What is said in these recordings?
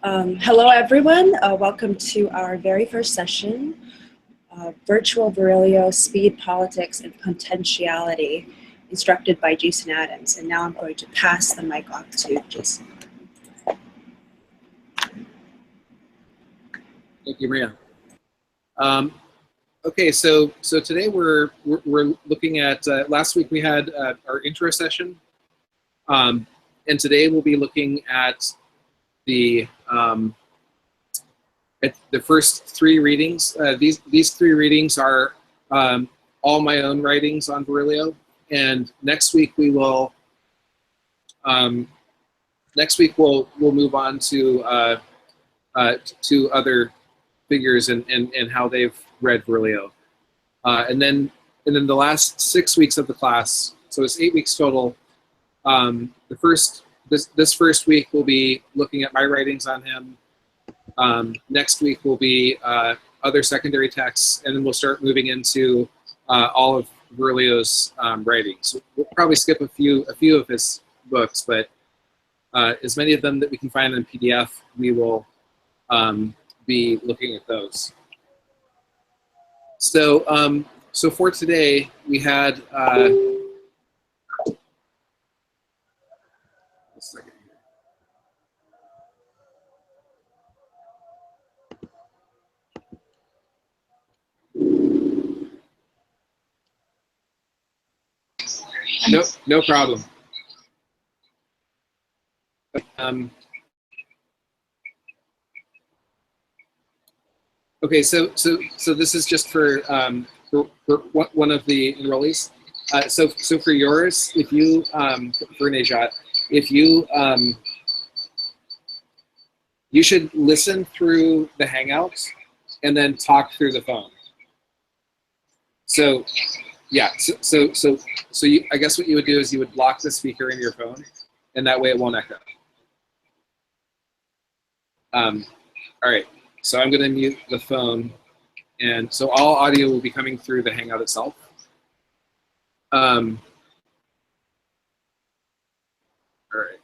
Hello, everyone. Welcome to our very first session, Virtual Virilio, Speed, Politics, and Potentiality, instructed by Jason Adams. And now I'm going to pass the mic off to Jason. Thank you, Maria. Okay, so today we're looking at, last week we had our intro session, and today we'll be looking at the first three readings. These three readings are all my own writings on Virilio, and next week we will we'll move on to other figures and how they've read Virilio, and then the last 6 weeks of the class, so it's 8 weeks total. This first week we'll be looking at my writings on him. Next week will be other secondary texts, and then we'll start moving into all of Virilio's writings. We'll probably skip a few of his books, but as many of them that we can find in PDF, we will be looking at those. So so for today, we had a second here. No problem. Okay, so this is just for one of the enrollees. So for yours, if you for Nejat, if you you should listen through the Hangouts and then talk through the phone. So yeah, so you, I guess what you would do is you would block the speaker in your phone, and that way it won't echo. All right, so I'm going to mute the phone, and so all audio will be coming through the Hangout itself. All right.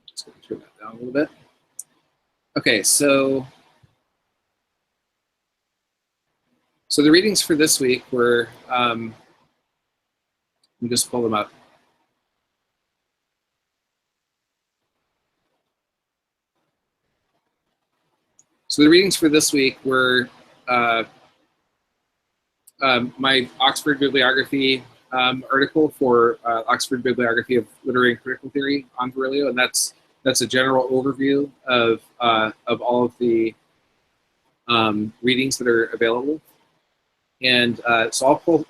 Just going to turn that down a little bit. Okay, so the readings for this week were, let me just pull them up. So the readings for this week were my Oxford Bibliography article for Oxford Bibliography of Literary and Critical Theory on Virilio, and that's a general overview of all of the readings that are available. And so I'll pull,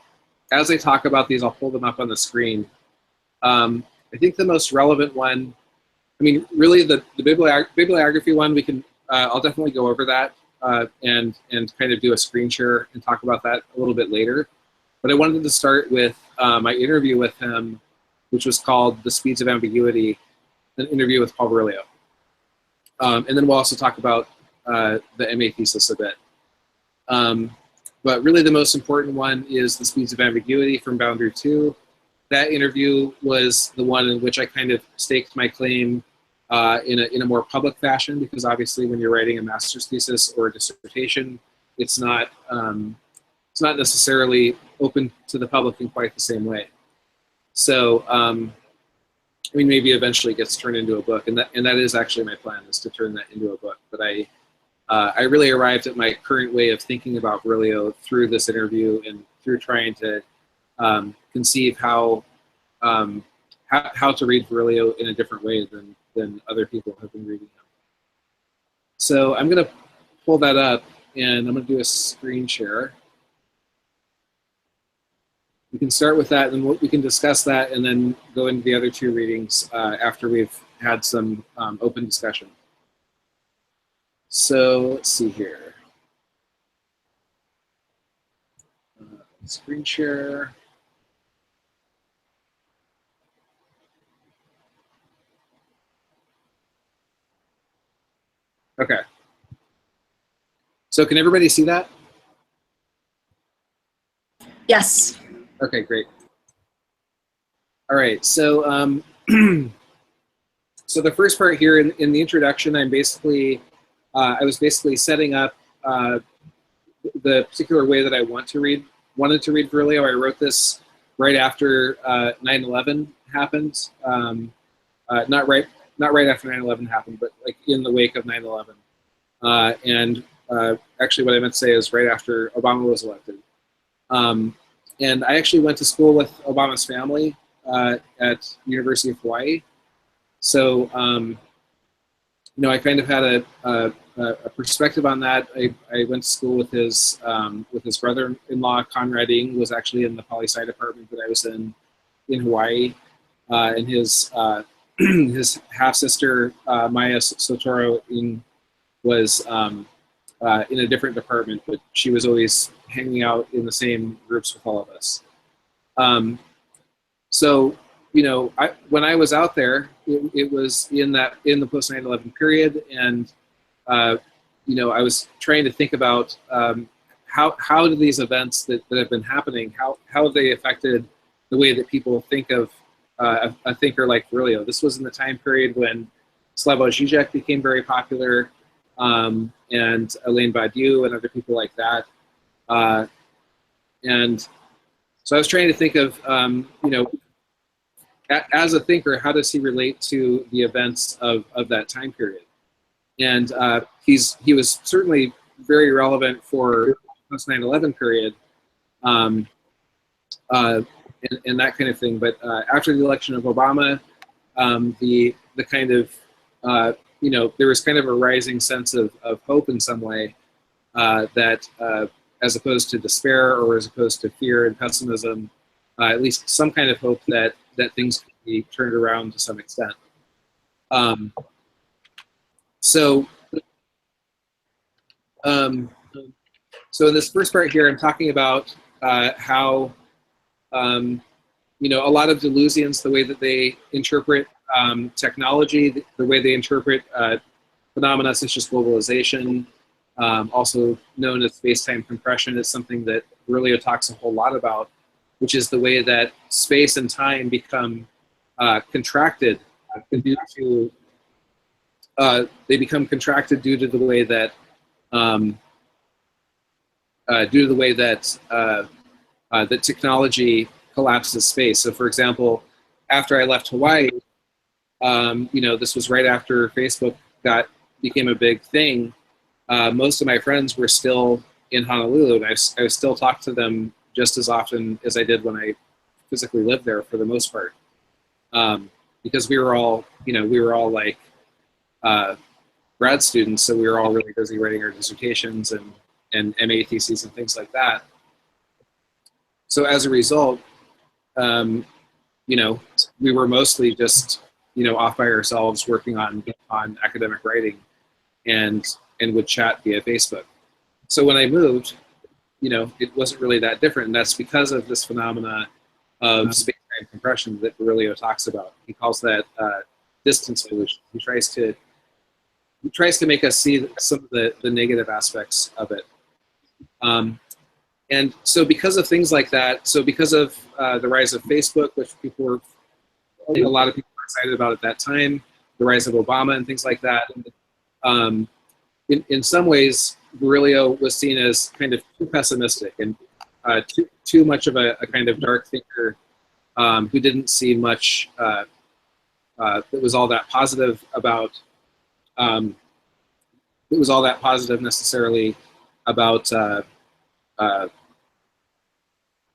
as I talk about these, I'll pull them up on the screen. I think the most relevant one, I mean, really the bibliography one, we can, I'll definitely go over that and kind of do a screen share and talk about that a little bit later. But I wanted to start with my interview with him, which was called The Speeds of Ambiguity, an interview with Paul Virilio. And then we'll also talk about the MA thesis a bit. But really the most important one is The Speeds of Ambiguity from Boundary 2. That interview was the one in which I kind of staked my claim in a more public fashion, because obviously when you're writing a master's thesis or a dissertation, it's not necessarily open to the public in quite the same way. So I mean, maybe eventually it gets turned into a book, and that is actually my plan, is to turn that into a book. But I really arrived at my current way of thinking about Virilio through this interview and through trying to conceive how to read Virilio in a different way than other people have been reading him. So I'm going to pull that up, and I'm going to do a screen share. We can start with that, and we can discuss that, and then go into the other two readings after we've had some open discussion. So let's see here. Screen share. Okay. So can everybody see that? Yes. Okay, great. All right, so so the first part here in the introduction, I'm basically, I was basically setting up the particular way that I wanted to read Virilio. I wrote this right after 9/11 happened. Not right after 9/11 happened, but like in the wake of 9/11. And actually, what I meant to say is right after Obama was elected. And I actually went to school with Obama's family at University of Hawaii. So, you know, I kind of had a perspective on that. I went to school with his brother-in-law, Conrad Ng, was actually in the poli-sci department that I was in Hawaii. And his his half-sister, Maya Sotoro Ng, was in a different department, but she was always hanging out in the same groups with all of us. So, you know, when I was out there, it was in the post 9/11 period, and you know, I was trying to think about how do these events that have been happening, how have they affected the way that people think of a thinker like Virilio. This was in the time period when Slavoj Žižek became very popular, and Alain Badiou and other people like that. And so I was trying to think of, you know, as a thinker, how does he relate to the events of that time period? And he was certainly very relevant for the post 9/11 period, and that kind of thing. But after the election of Obama, the kind of you know, there was kind of a rising sense of hope in some way, that as opposed to despair or as opposed to fear and pessimism, at least some kind of hope that things could be turned around to some extent. So in this first part here, I'm talking about how, you know, a lot of Deleuzians, the way that they interpret technology, the way they interpret phenomena such as globalization, also known as space-time compression, is something that Virilio talks a whole lot about, which is the way that space and time become contracted due to they become contracted due to the way that that technology collapses space. So, for example, after I left Hawaii, you know, this was right after Facebook became a big thing. Most of my friends were still in Honolulu, and I still talk to them just as often as I did when I physically lived there, for the most part, because we were all, you know, like grad students, so we were all really busy writing our dissertations and MA theses and things like that. So as a result, you know, we were mostly just, you know, off by ourselves working on academic writing, and would chat via Facebook. So when I moved, you know, it wasn't really that different, and that's because of this phenomena of space-time compression that Virilio talks about. He calls that distance illusion. He tries to make us see some of the negative aspects of it. And so because of things like that, so because of the rise of Facebook, which a lot of people were excited about at that time, the rise of Obama and things like that, in some ways, Virilio was seen as kind of too pessimistic and too much of a kind of dark thinker, who didn't see much that was all that positive about necessarily about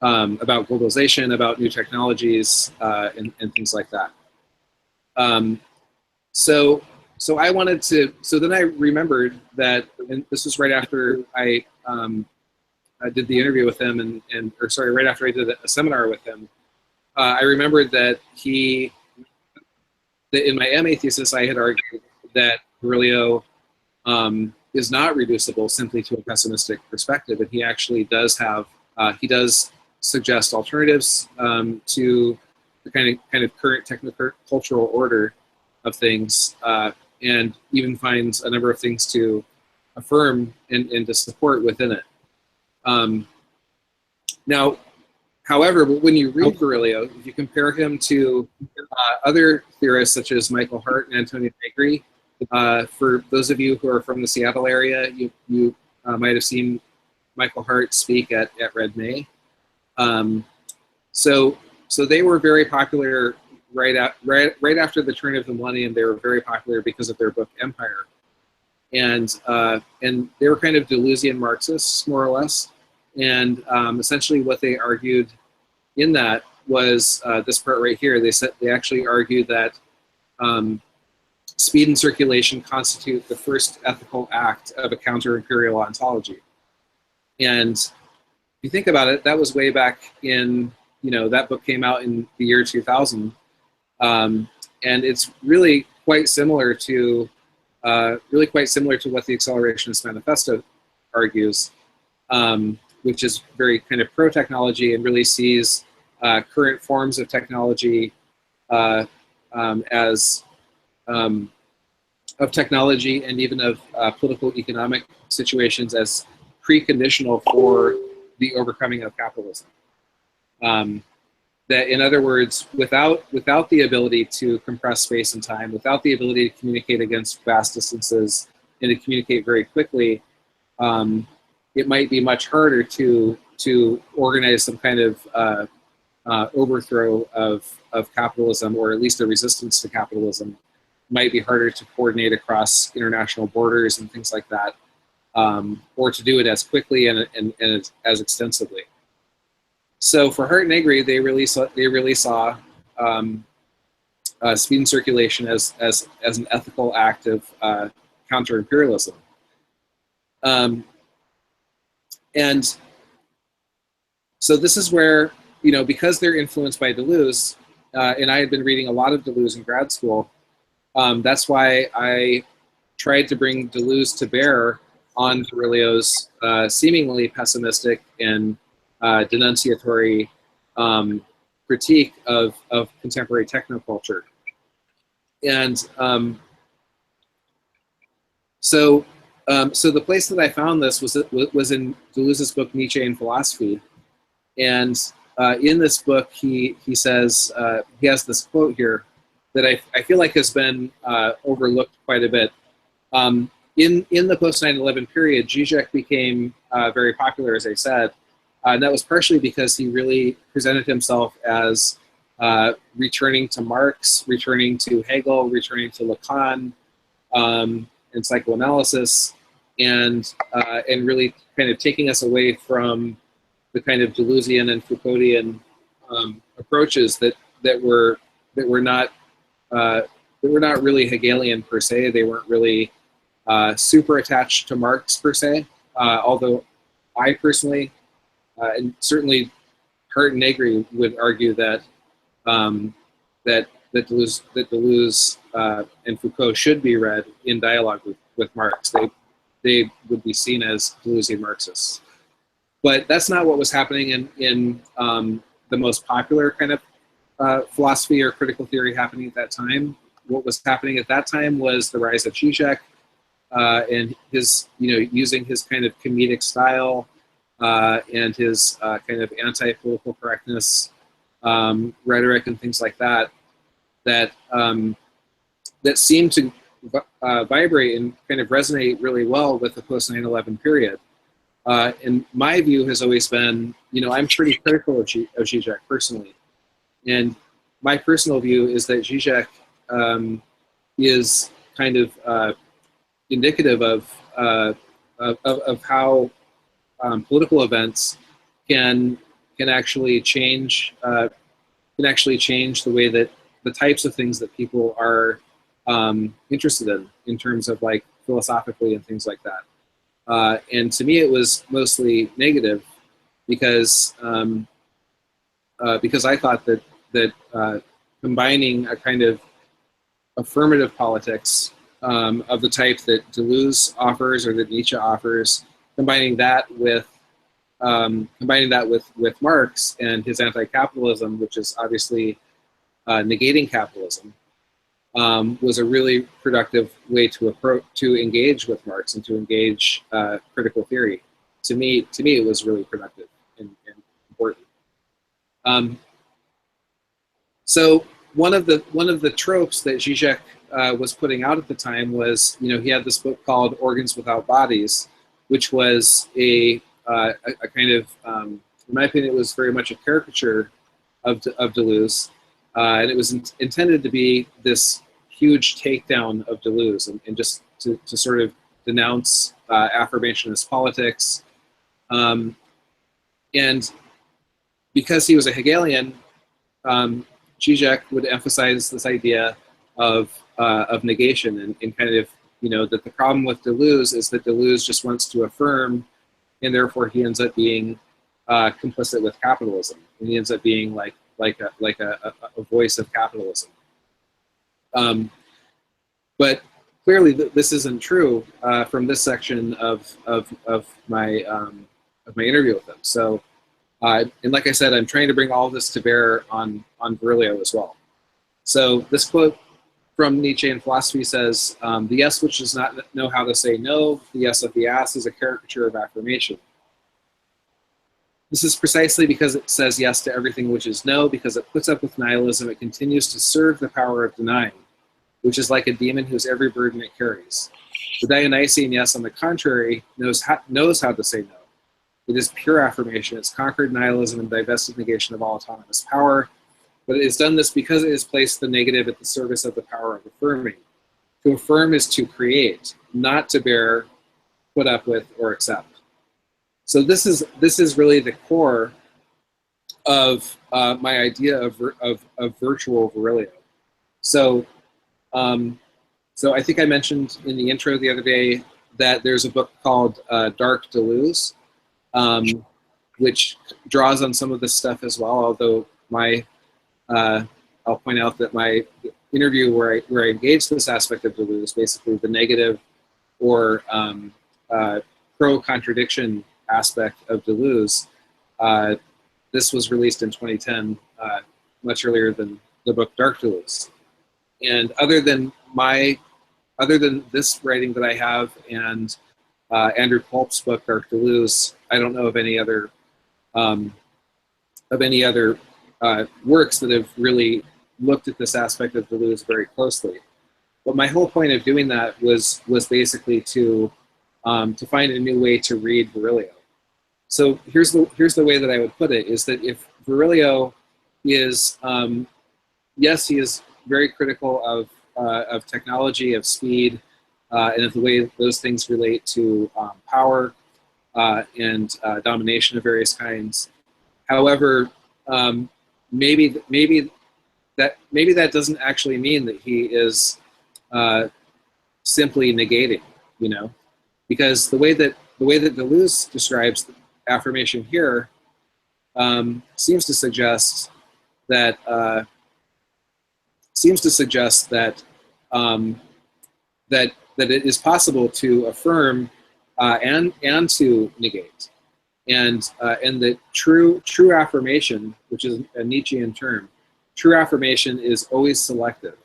globalization, about new technologies, and things like that. So I wanted to. So then I remembered that, and this was right after I did the interview with him, or sorry, right after I did a seminar with him. I remembered that that in my MA thesis I had argued that Virilio is not reducible simply to a pessimistic perspective, and he actually does have he does suggest alternatives to the kind of current techno-cultural order of things, and even finds a number of things to affirm and to support within it. Now, However, when you read Virilio, if you compare him to other theorists such as Michael Hart and Antonio Negri, for those of you who are from the Seattle area, you might have seen Michael Hart speak at Red May. So they were very popular right after the turn of the millennium. They were very popular because of their book Empire, and they were kind of Deleuzian Marxists, more or less. And essentially, what they argued in that was this part right here. They actually argued that speed and circulation constitute the first ethical act of a counter-imperial ontology. And if you think about it, that was way back in, that book came out in the year 2000. And it's really quite similar to what the Accelerationist Manifesto argues, which is very kind of pro-technology and really sees current forms of technology of technology and even of political economic situations as preconditional for the overcoming of capitalism. That, in other words, without the ability to compress space and time, without the ability to communicate against vast distances and to communicate very quickly, it might be much harder to organize some kind of overthrow of capitalism, or at least a resistance to capitalism. It might be harder to coordinate across international borders and things like that, or to do it as quickly and as extensively. So for Hart and Negri, they really saw speed and circulation as an ethical act of counter-imperialism. And so this is where, because they're influenced by Deleuze, and I had been reading a lot of Deleuze in grad school, that's why I tried to bring Deleuze to bear on Virilio's seemingly pessimistic and denunciatory critique of contemporary technoculture. And so the place that I found this was in Deleuze's book Nietzsche and Philosophy. And in this book, he says, he has this quote here that I feel like has been overlooked quite a bit. In the post 9/11 period, Zizek became very popular, as I said. And that was partially because he really presented himself as returning to Marx, returning to Hegel, returning to Lacan, and psychoanalysis, and really kind of taking us away from the kind of Deleuzian and Foucauldian approaches that were not really Hegelian per se. They weren't really super attached to Marx per se. Although I personally, and certainly Hart and Negri would argue that that Deleuze and Foucault should be read in dialogue with Marx. They would be seen as Deleuzian Marxists. But that's not what was happening in the most popular kind of philosophy or critical theory happening at that time. What was happening at that time was the rise of Zizek and his, using his kind of comedic style and his kind of anti-political correctness rhetoric and things like that, that seemed to vibrate and kind of resonate really well with the post 9/11 period. And my view has always been, I'm pretty critical of Zizek personally. And my personal view is that Zizek is kind of indicative of how political events can actually change the way that the types of things that people are interested in terms of like philosophically and things like that. And to me, it was mostly negative because I thought that combining a kind of affirmative politics of the type that Deleuze offers or that Nietzsche offers, combining that with Marx and his anti-capitalism, which is obviously negating capitalism, was a really productive way to engage with Marx and to engage critical theory. To me, it was really productive and important. So one of the tropes that Zizek was putting out at the time was, he had this book called Organs Without Bodies, which was a kind of, in my opinion, it was very much a caricature of Deleuze, and it was intended to be this huge takedown of Deleuze and just to sort of denounce affirmationist politics. And because he was a Hegelian, Zizek would emphasize this idea of negation and kind of, that the problem with Deleuze is that Deleuze just wants to affirm, and therefore he ends up being complicit with capitalism, and he ends up being like a voice of capitalism. But clearly, this isn't true from this section of my interview with him. So, and like I said, I'm trying to bring all of this to bear on Virilio as well. So this quote from Nietzsche in philosophy says, "The yes which does not know how to say no, the yes of the ass, is a caricature of affirmation. This is precisely because it says yes to everything which is no, because it puts up with nihilism, it continues to serve the power of denying, which is like a demon whose every burden it carries. The Dionysian yes, on the contrary, knows how to say no. It is pure affirmation. It's conquered nihilism and divested negation of all autonomous power. But it has done this because it has placed the negative at the service of the power of affirming. To affirm is to create, not to bear, put up with, or accept." So this is really the core of my idea of virtual Virilio. So so I think I mentioned in the intro the other day that there's a book called Dark Deleuze, which draws on some of this stuff as well. Although I'll point out that my interview where I engaged this aspect of Deleuze, basically the negative or pro-contradiction aspect of Deleuze, this was released in 2010, much earlier than the book Dark Deleuze. And other than this writing that I have and Andrew Pulp's book Dark Deleuze, I don't know of any other works that have really looked at this aspect of Deleuze very closely. But my whole point of doing that was basically to find a new way to read Virilio. So here's the way that I would put it, is that if Virilio is, yes, he is very critical of technology, of speed, and of the way those things relate to power and domination of various kinds. However, maybe that doesn't actually mean that he is simply negating, because the way that Deleuze describes affirmation here seems to suggest that that it is possible to affirm and to negate, and that true affirmation, which is a Nietzschean term, true affirmation is always selective.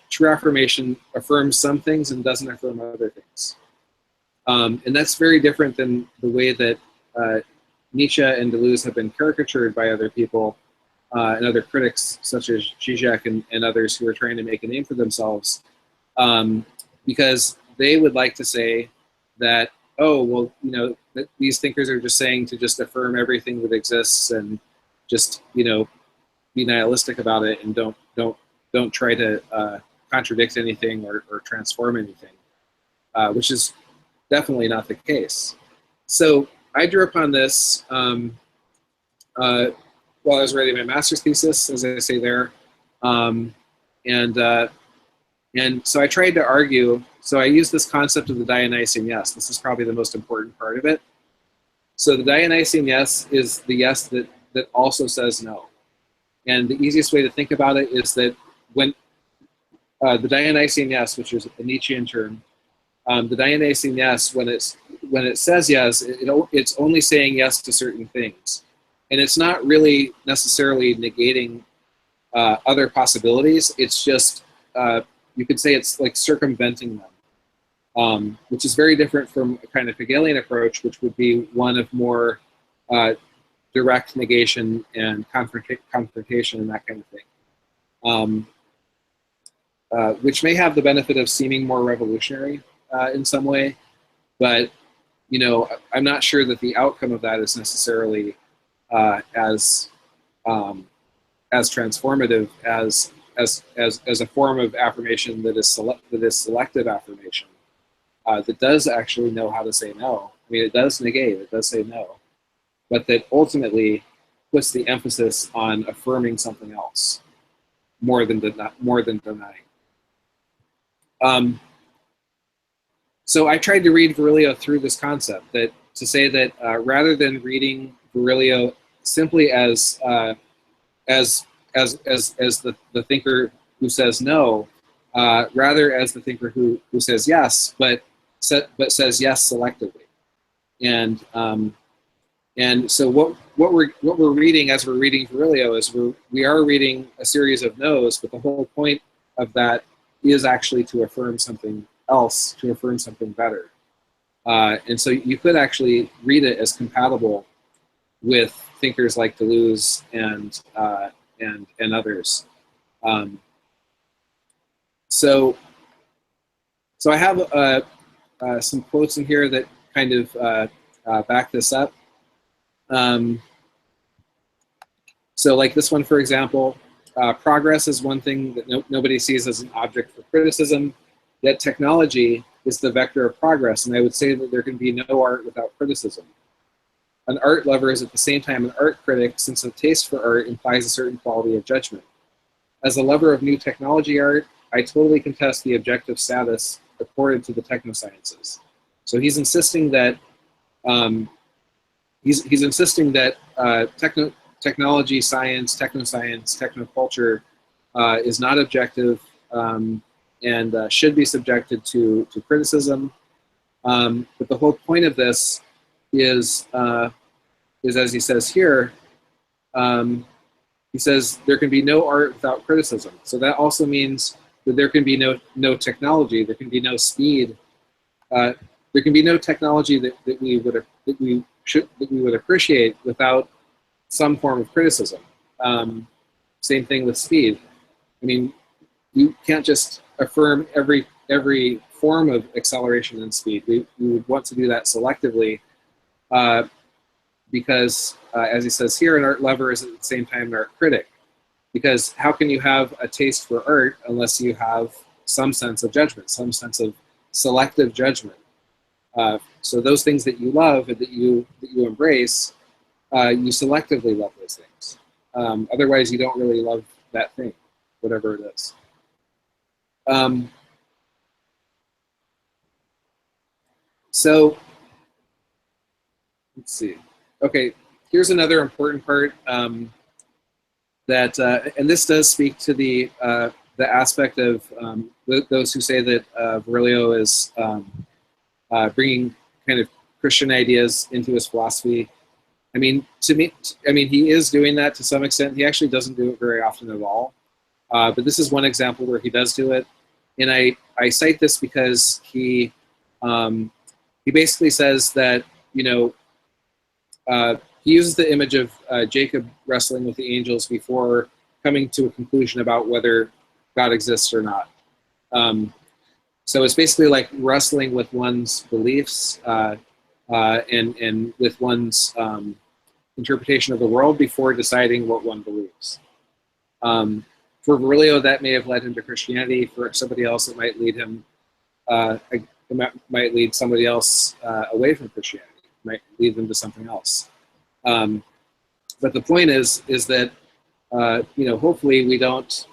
True affirmation affirms some things and doesn't affirm other things. And that's very different than the way that Nietzsche and Deleuze have been caricatured by other people and other critics, such as Zizek and others who are trying to make a name for themselves, because they would like to say that, oh, well, that these thinkers are just saying to just affirm everything that exists and just, be nihilistic about it and don't try to contradict anything or transform anything, which is definitely not the case. So I drew upon this while I was writing my master's thesis, as I say there, and so I tried to argue. So I used this concept of the Dionysian yes. This is probably the most important part of it. So the Dionysian yes is the yes that also says no. And the easiest way to think about it is that when the Dionysian yes, which is a Nietzschean term, the Dionysian yes, when it says yes, it's only saying yes to certain things, and it's not really necessarily negating other possibilities. It's just you could say it's like circumventing them, which is very different from a kind of Hegelian approach, which would be one of more direct negation and confrontation and that kind of thing, which may have the benefit of seeming more revolutionary in some way, but I'm not sure that the outcome of that is necessarily as transformative as a form of affirmation that is selective affirmation, that does actually know how to say no. I mean, it does negate, it does say no, but that ultimately puts the emphasis on affirming something else more than denying. So I tried to read Virilio through this concept, that to say that rather than reading Virilio simply as the thinker who says no, rather as the thinker who says yes, but says yes selectively. And so what we're reading as we're reading Virilio is we are reading a series of no's, but the whole point of that is actually to affirm something else, to affirm something better. And so you could actually read it as compatible with thinkers like Deleuze and others. So I have some quotes in here that kind of back this up. So like this one, for example, progress is one thing that nobody sees as an object for criticism, yet technology is the vector of progress, and I would say that there can be no art without criticism. An art lover is at the same time an art critic, since a taste for art implies a certain quality of judgment. As a lover of new technology art, I totally contest the objective status accorded to the technosciences. So he's insisting that technology, science, technoscience, technoculture is not objective and should be subjected to criticism. But the whole point of this is as he says here, he says there can be no art without criticism. So that also means that there can be no technology, there can be no speed, there can be no technology that we would appreciate without some form of criticism. Same thing with speed. I mean, you can't just affirm every form of acceleration and speed. We would want to do that selectively, because, as he says here, an art lover is at the same time an art critic. Because how can you have a taste for art unless you have some sense of judgment, some sense of selective judgment? So those things that you love and that you embrace, you selectively love those things. Otherwise, you don't really love that thing, whatever it is. So let's see. Okay, here's another important part that, and this does speak to the aspect of those who say that Virillio is bringing kind of Christian ideas into his philosophy. I mean, to me, he is doing that to some extent. He actually doesn't do it very often at all. But this is one example where he does do it. And I cite this because he basically says that, he uses the image of Jacob wrestling with the angels before coming to a conclusion about whether God exists or not. So it's basically like wrestling with one's beliefs and with one's interpretation of the world before deciding what one believes. For Virilio, that may have led him to Christianity. For somebody else, it might lead him, might lead somebody else away from Christianity. Might lead them to something else. But the point is that hopefully we don't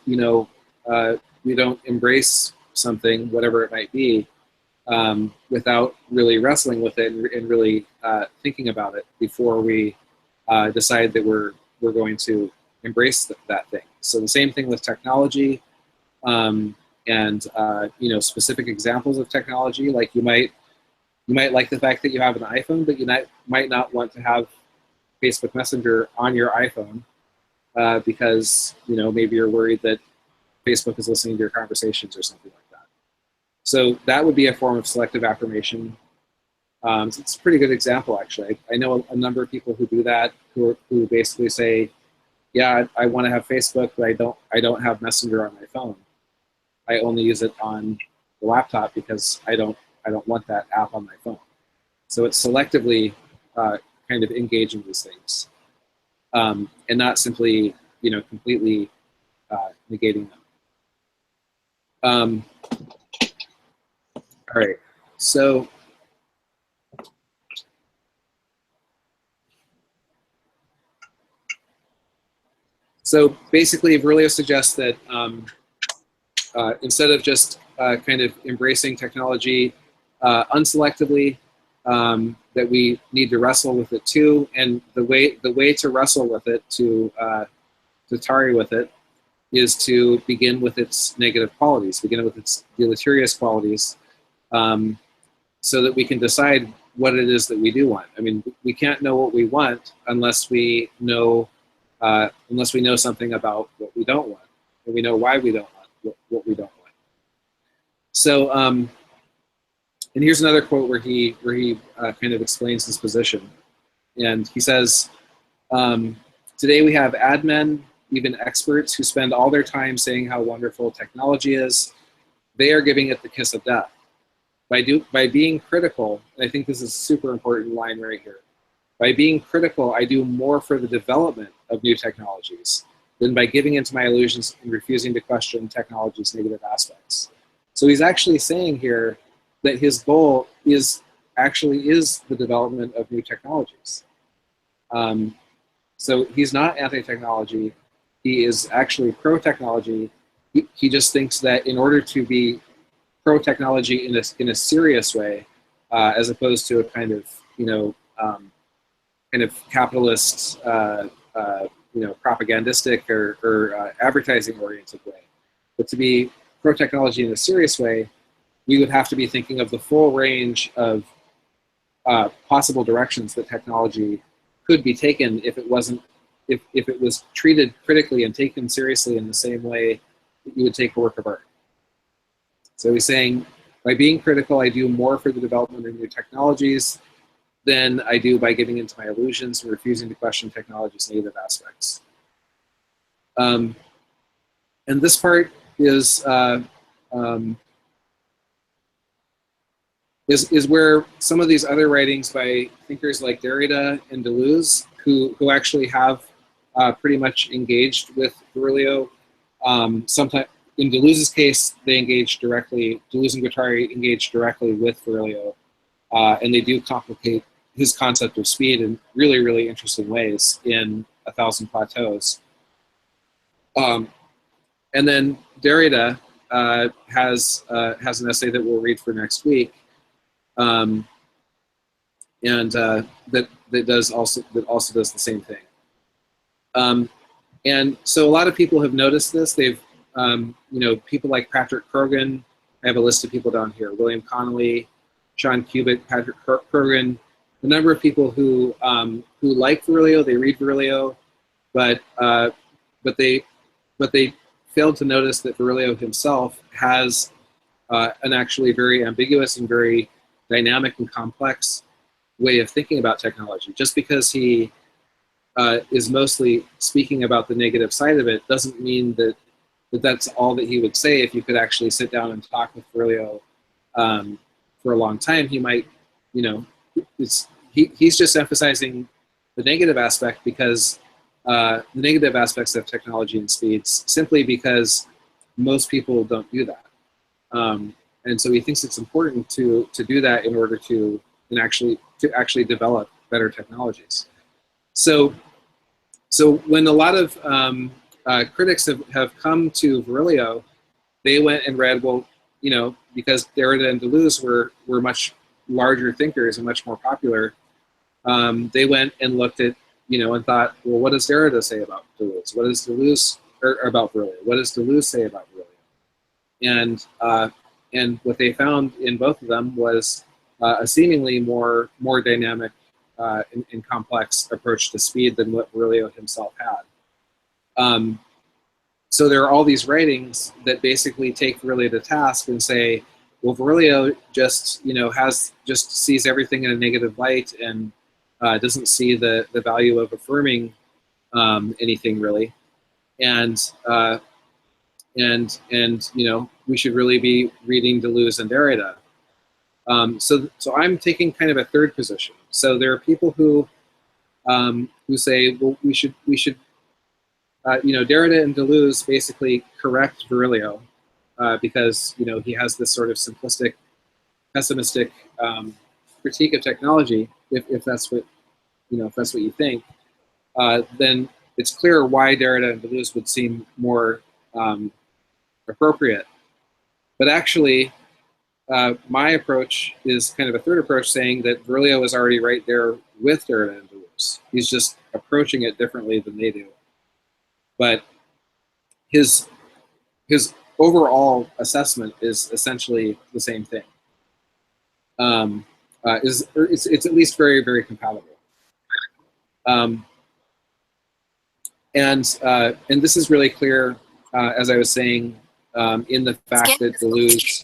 embrace something, whatever it might be, without really wrestling with it and really thinking about it before we decide that we're going to embrace that thing. So the same thing with technology, and specific examples of technology. Like you might like the fact that you have an iPhone, but you might not want to have Facebook Messenger on your iPhone because maybe you're worried that Facebook is listening to your conversations or something like that. So that would be a form of selective affirmation. So it's a pretty good example, actually. I know a number of people who do that, who basically say, yeah, I want to have Facebook, but I don't have Messenger on my phone. I only use it on the laptop because I don't want that app on my phone. So it's selectively kind of engaging these things, and not simply, completely negating them. All right, so basically, Virillio suggests that instead of just kind of embracing technology unselectively, that we need to wrestle with it too, and the way to wrestle with it, to tarry with it, is to begin with its negative qualities, begin with its deleterious qualities, so that we can decide what it is that we do want. I mean, we can't know what we want unless we know something about what we don't want, and we know why we don't want what we don't want. So, and here's another quote where he kind of explains his position, and he says, "Today we have admin, even experts, who spend all their time saying how wonderful technology is. They are giving it the kiss of death. By being critical," and I think this is a super important line right here, "by being critical, I do more for the development of new technologies than by giving into my illusions and refusing to question technology's negative aspects." So he's actually saying here that his goal is the development of new technologies. So he's not anti-technology. He is actually pro-technology. He just thinks that in order to be pro-technology in a serious way, as opposed to a kind of capitalist, propagandistic or advertising-oriented way, but to be pro-technology in a serious way, we would have to be thinking of the full range of possible directions that technology could be taken if it was treated critically and taken seriously in the same way that you would take a work of art. So he's saying, by being critical, I do more for the development of new technologies than I do by giving into my illusions and refusing to question technology's negative aspects. And this part is where some of these other writings by thinkers like Derrida and Deleuze, who actually have pretty much engaged with Virilio. Sometimes, in Deleuze's case, they engage directly. Deleuze and Guattari engage directly with Virilio, and they do complicate his concept of speed in really, really interesting ways in 1,000 Plateaus. And then Derrida has an essay that we'll read for next week, and that also does the same thing. And so a lot of people have noticed this. They've people like Patrick Rogan. I have a list of people down here: William Connolly, Sean Cubitt, Patrick Rogan. A number of people who like Virilio, they read Virilio, but they failed to notice that Virilio himself has an actually very ambiguous and very dynamic and complex way of thinking about technology. Just because he is mostly speaking about the negative side of it doesn't mean that that's all that he would say. If you could actually sit down and talk with Virilio for a long time, he might, he's just emphasizing the negative aspect because the negative aspects of technology and speeds, simply because most people don't do that. And so he thinks it's important to do that in order to actually develop better technologies. So when a lot of critics have come to Virilio, they went and read, well, because Derrida and Deleuze were much larger thinkers and much more popular, they went and looked at, and thought, well, what does Derrida say about Deleuze? What does Deleuze, or about Virilio? What does Deleuze say about Virilio? And what they found in both of them was a seemingly more dynamic and complex approach to speed than what Virilio himself had. So there are all these writings that basically take Virilio to task and say, Well, Virilio just sees everything in a negative light and doesn't see the value of affirming anything really, and we should really be reading Deleuze and Derrida. So I'm taking kind of a third position. So there are people who say, well, we should Derrida and Deleuze basically correct Virilio because he has this sort of simplistic, pessimistic critique of technology. If that's what you think, then it's clear why Derrida and Deleuze would seem more appropriate. But actually, my approach is kind of a third approach, saying that Virilio is already right there with Derrida and Deleuze. He's just approaching it differently than they do. But his overall assessment is essentially the same thing. It's at least very, very compatible. And this is really clear, as I was saying, in the fact that Deleuze.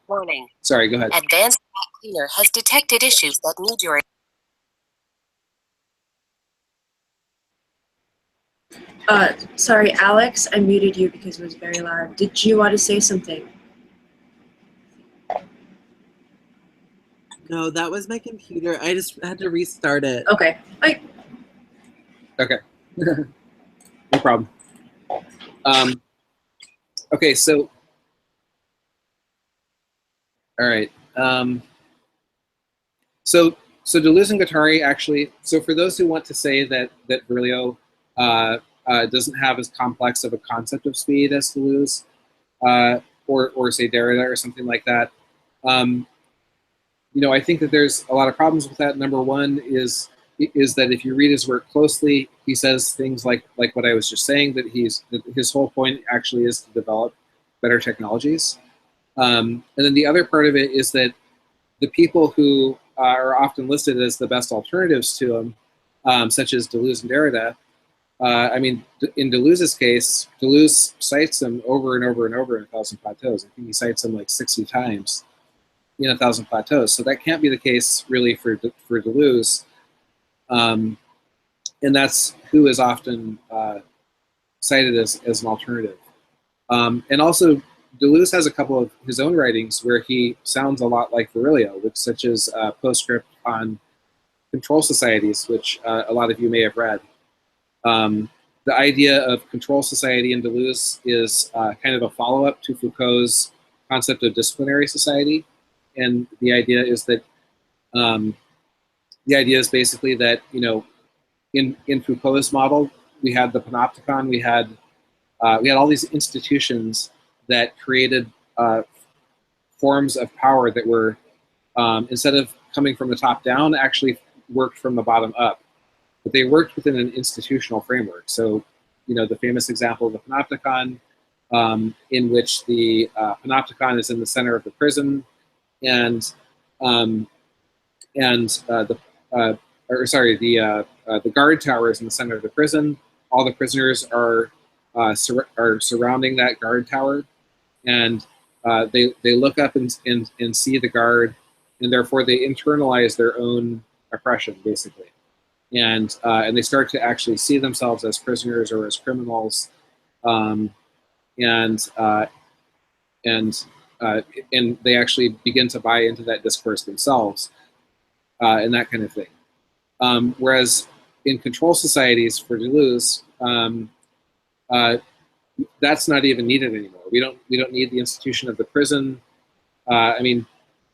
Warning. Sorry, go ahead. Advanced Cleaner has detected issues that need your. Sorry, Alex, I muted you because it was very loud. Did you want to say something? No, that was my computer. I just had to restart it. Okay. Bye. Okay. No problem. Okay, so all right. So Deleuze and Guattari actually. So for those who want to say that Virilio doesn't have as complex of a concept of speed as Deleuze, or say Derrida or something like that, I think that there's a lot of problems with that. Number one is that if you read his work closely, he says things like what I was just saying, that his whole point actually is to develop better technologies. And then the other part of it is that the people who are often listed as the best alternatives to him, such as Deleuze and Derrida, in Deleuze's case, Deleuze cites them over and over and over in 1,000 Plateaus. I think he cites them like 60 times in 1,000 Plateaus. So that can't be the case really for Deleuze. And that's who is often cited as an alternative. And also, Deleuze has a couple of his own writings where he sounds a lot like Virilio, such as Postscript on Control Societies, which a lot of you may have read. The idea of control society in Deleuze is kind of a follow-up to Foucault's concept of disciplinary society. And the idea is that basically that, in Foucault's model, we had the panopticon, we had all these institutions that created forms of power that were, instead of coming from the top down, actually worked from the bottom up. But they worked within an institutional framework. So, the famous example of the panopticon, in which the panopticon is in the center of the prison, and the guard tower is in the center of the prison. All the prisoners are surrounding that guard tower, and they look up and see the guard, and therefore they internalize their own oppression, basically, and they start to actually see themselves as prisoners or as criminals, and they actually begin to buy into that discourse themselves, and that kind of thing. Whereas in control societies for Deleuze, that's not even needed anymore. We don't need the institution of the prison.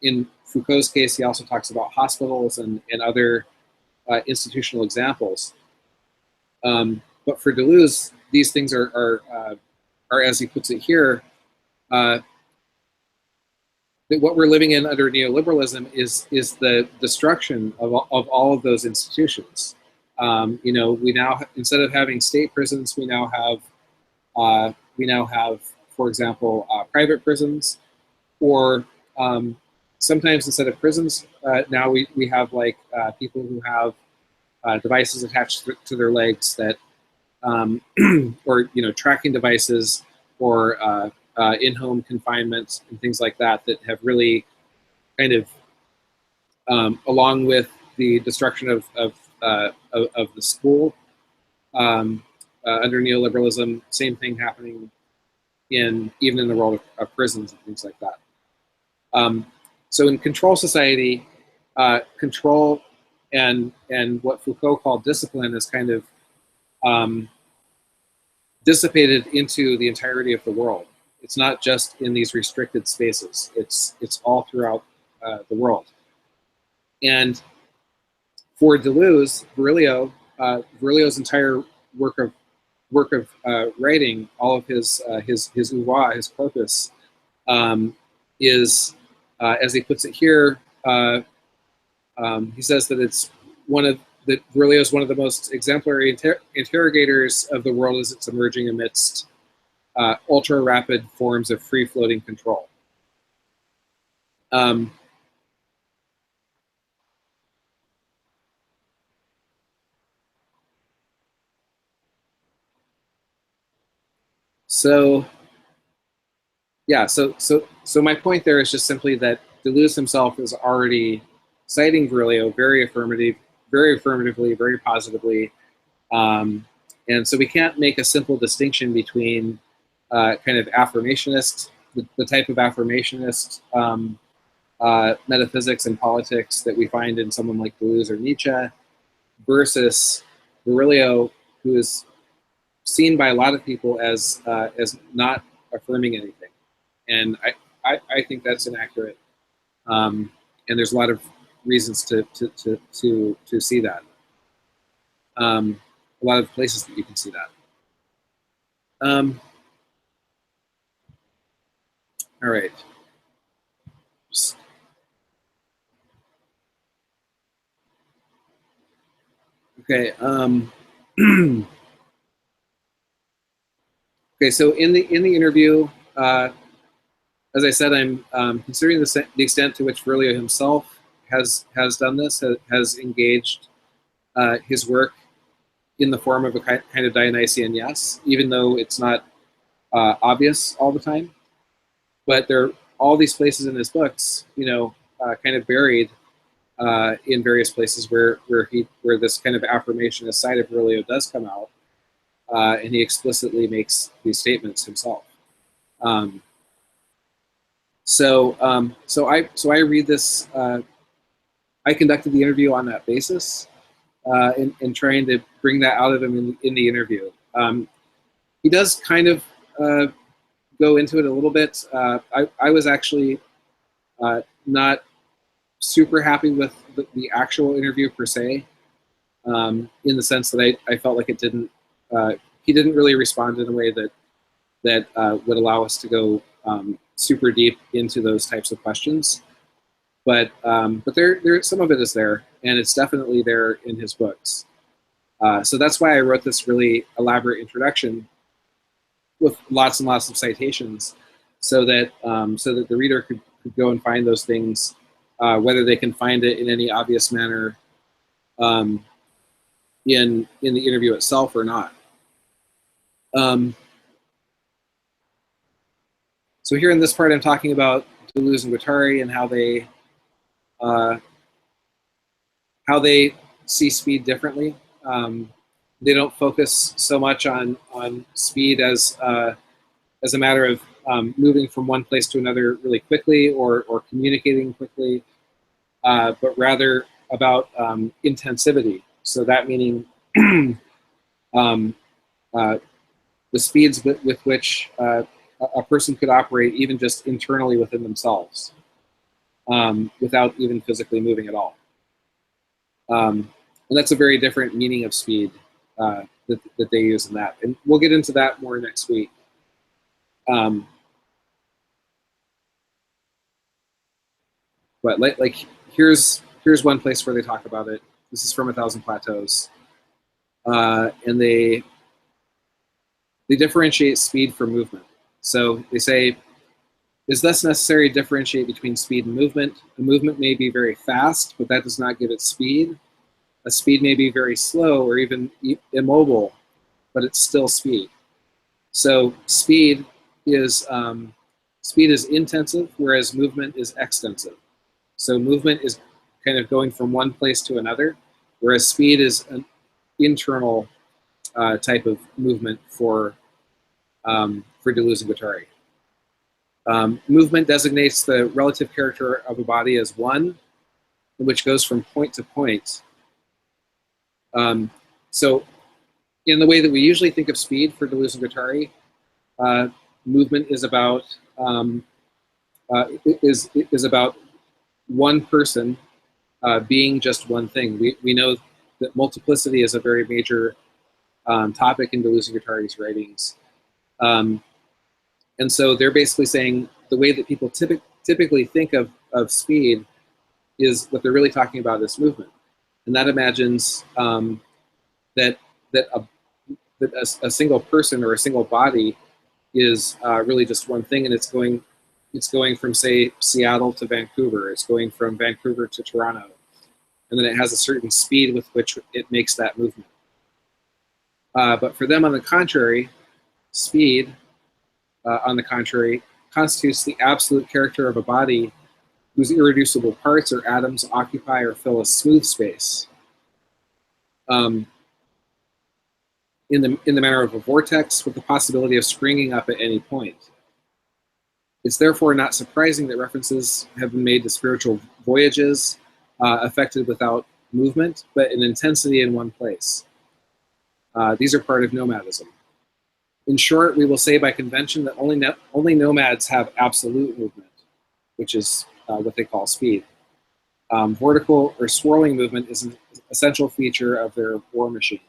In Foucault's case, he also talks about hospitals and other institutional examples. But for Deleuze, these things are as he puts it here, that what we're living in under neoliberalism is the destruction of all of those institutions. We now, instead of having state prisons, we now have, for example, private prisons, or sometimes instead of prisons, now we have like people who have devices attached to their legs that, or tracking devices, or in-home confinement and things like that that have really kind of, along with the destruction of the school under neoliberalism, same thing happening even in the world of prisons and things like that. So in control society, control and what Foucault called discipline is kind of dissipated into the entirety of the world. It's not just in these restricted spaces. It's all throughout the world. And for Deleuze, Virilio's entire work of writing, all of his oeuvre, his corpus, is, as he puts it here, he says that it's that Virilio is one of the most exemplary interrogators of the world as it's emerging amidst ultra-rapid forms of free-floating control. So my point there is just simply that Deleuze himself is already citing Virilio very affirmatively, very positively, and so we can't make a simple distinction between kind of affirmationist, the type of affirmationist metaphysics and politics that we find in someone like Deleuze or Nietzsche, versus Virilio, who is seen by a lot of people as not affirming anything, and I think that's inaccurate, and there's a lot of reasons to see that. A lot of places that you can see that. All right. Okay. Okay. So in the interview, as I said, I'm considering the extent to which Virilio himself has done this, has engaged his work in the form of a kind of Dionysian yes, even though it's not obvious all the time. But there are all these places in his books, kind of buried in various places where this kind of affirmationist side of Virilio does come out, and he explicitly makes these statements himself. So I read this. I conducted the interview on that basis, in trying to bring that out of him in the interview. He does kind of go into it a little bit. I was actually not super happy with the actual interview per se, in the sense that I felt like he didn't really respond in a way that would allow us to go super deep into those types of questions. But there some of it is there, and it's definitely there in his books. So that's why I wrote this really elaborate introduction with lots and lots of citations, so that the reader could go and find those things, whether they can find it in any obvious manner in the interview itself or not. So here in this part, I'm talking about Deleuze and Guattari and how they see speed differently. They don't focus so much on speed as a matter of moving from one place to another really quickly or communicating quickly, but rather about intensivity. So that meaning the speeds with which a person could operate even just internally within themselves, without even physically moving at all. And that's a very different meaning of speed that they use in that. And we'll get into that more next week. But like here's one place where they talk about it. This is from 1,000 Plateaus. And they differentiate speed from movement. So they say, it's thus necessary to differentiate between speed and movement. A movement may be very fast, but that does not give it speed. A speed may be very slow or even immobile, but it's still speed. So speed speed is intensive, whereas movement is extensive. So movement is kind of going from one place to another, whereas speed is an internal type of movement for Deleuze and Guattari. Movement designates the relative character of a body as one, which goes from point to point. So in the way that we usually think of speed for Deleuze and Guattari, movement is about one person being just one thing. We know that multiplicity is a very major topic in Deleuze and Guattari's writings. And so they're basically saying the way that people typically think of speed is what they're really talking about is movement. And that imagines that a single person or a single body is really just one thing, and it's going from, say, Seattle to Vancouver. It's going from Vancouver to Toronto. And then it has a certain speed with which it makes that movement. But for them, on the contrary, speed, on the contrary, constitutes the absolute character of a body whose irreducible parts or atoms occupy or fill a smooth space. In the manner of a vortex with the possibility of springing up at any point. It's therefore not surprising that references have been made to spiritual voyages affected without movement, but an intensity in one place. These are part of nomadism. In short, we will say by convention that only nomads have absolute movement, which is what they call speed. Vertical or swirling movement is an essential feature of their war machine.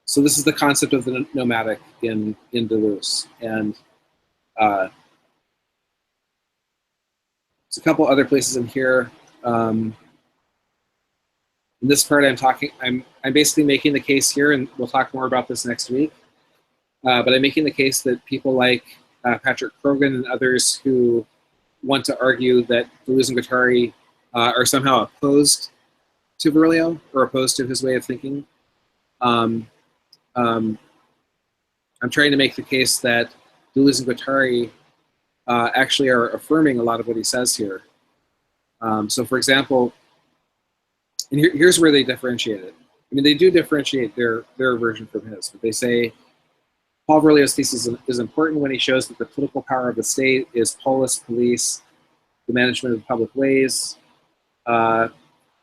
So this is the concept of the nomadic in Deleuze. And there's a couple other places in here. In this part, I'm basically making the case here, and we'll talk more about this next week. But I'm making the case that people like Patrick Rogan and others who want to argue that Deleuze and Guattari are somehow opposed to Virillio or opposed to his way of thinking. I'm trying to make the case that Deleuze and Guattari actually are affirming a lot of what he says here. So for example, and here's where they differentiate it. I mean, they do differentiate their version from his, but they say Paul Virillio's thesis is important when he shows that the political power of the state is polis, police, the management of public ways,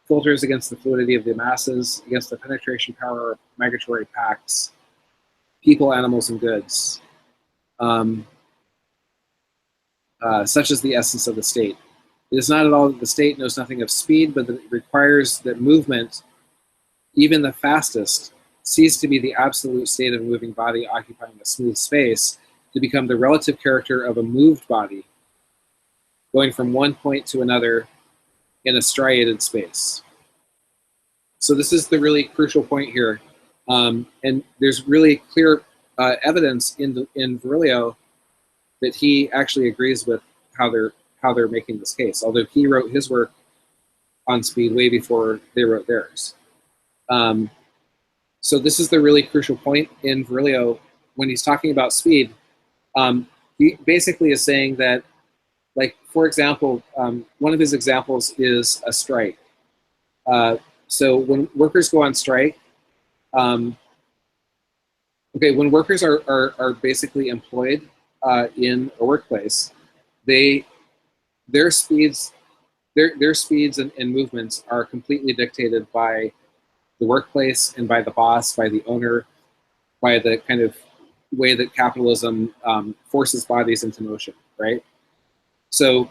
filters against the fluidity of the masses, against the penetration power of migratory pacts, people, animals, and goods, such as the essence of the state. It is not at all that the state knows nothing of speed, but that it requires that movement, even the fastest, cease to be the absolute state of a moving body occupying a smooth space to become the relative character of a moved body, going from one point to another in a striated space. So this is the really crucial point here. And there's really clear evidence in Virilio that he actually agrees with how they're making this case, although he wrote his work on speed way before they wrote theirs. So this is the really crucial point in Virilio when he's talking about speed. He basically is saying that, like, for example, one of his examples is a strike. So when workers go on strike, when workers are basically employed in a workplace, their speeds and movements are completely dictated by the workplace and by the boss, by the owner, by the kind of way that capitalism forces bodies into motion, right? So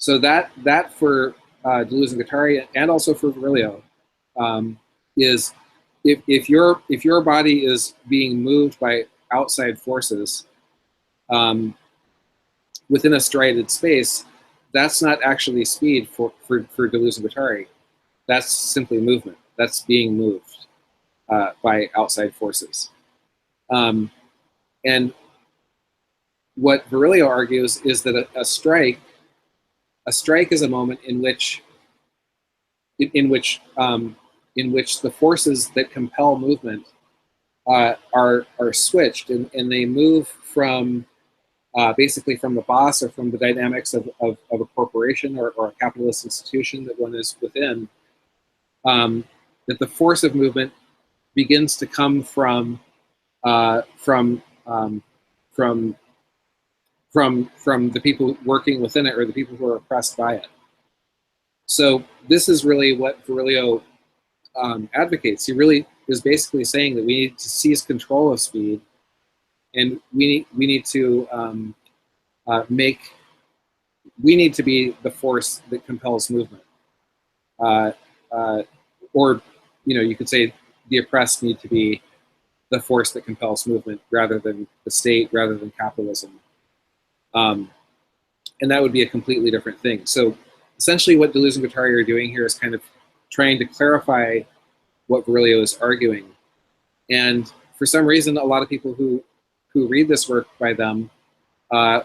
that for Deleuze and Guattari, and also for Virilio, is if your body is being moved by outside forces within a striated space, that's not actually speed for Deleuze and Guattari. That's simply movement. That's being moved by outside forces. And what Virilio argues is that a strike is a moment in which the forces that compel movement are switched, and they move from basically from the boss or from the dynamics of a corporation or a capitalist institution that one is within, that the force of movement begins to come from the people working within it, or the people who are oppressed by it. So this is really what Virillio advocates. He really is basically saying that we need to seize control of speed, and we need to we need to be the force that compels movement, or you could say the oppressed need to be the force that compels movement rather than the state, rather than capitalism, and that would be a completely different thing. So essentially, what Deleuze and Guattari are doing here is kind of trying to clarify what Virillio is arguing, and for some reason, a lot of people who read this work by them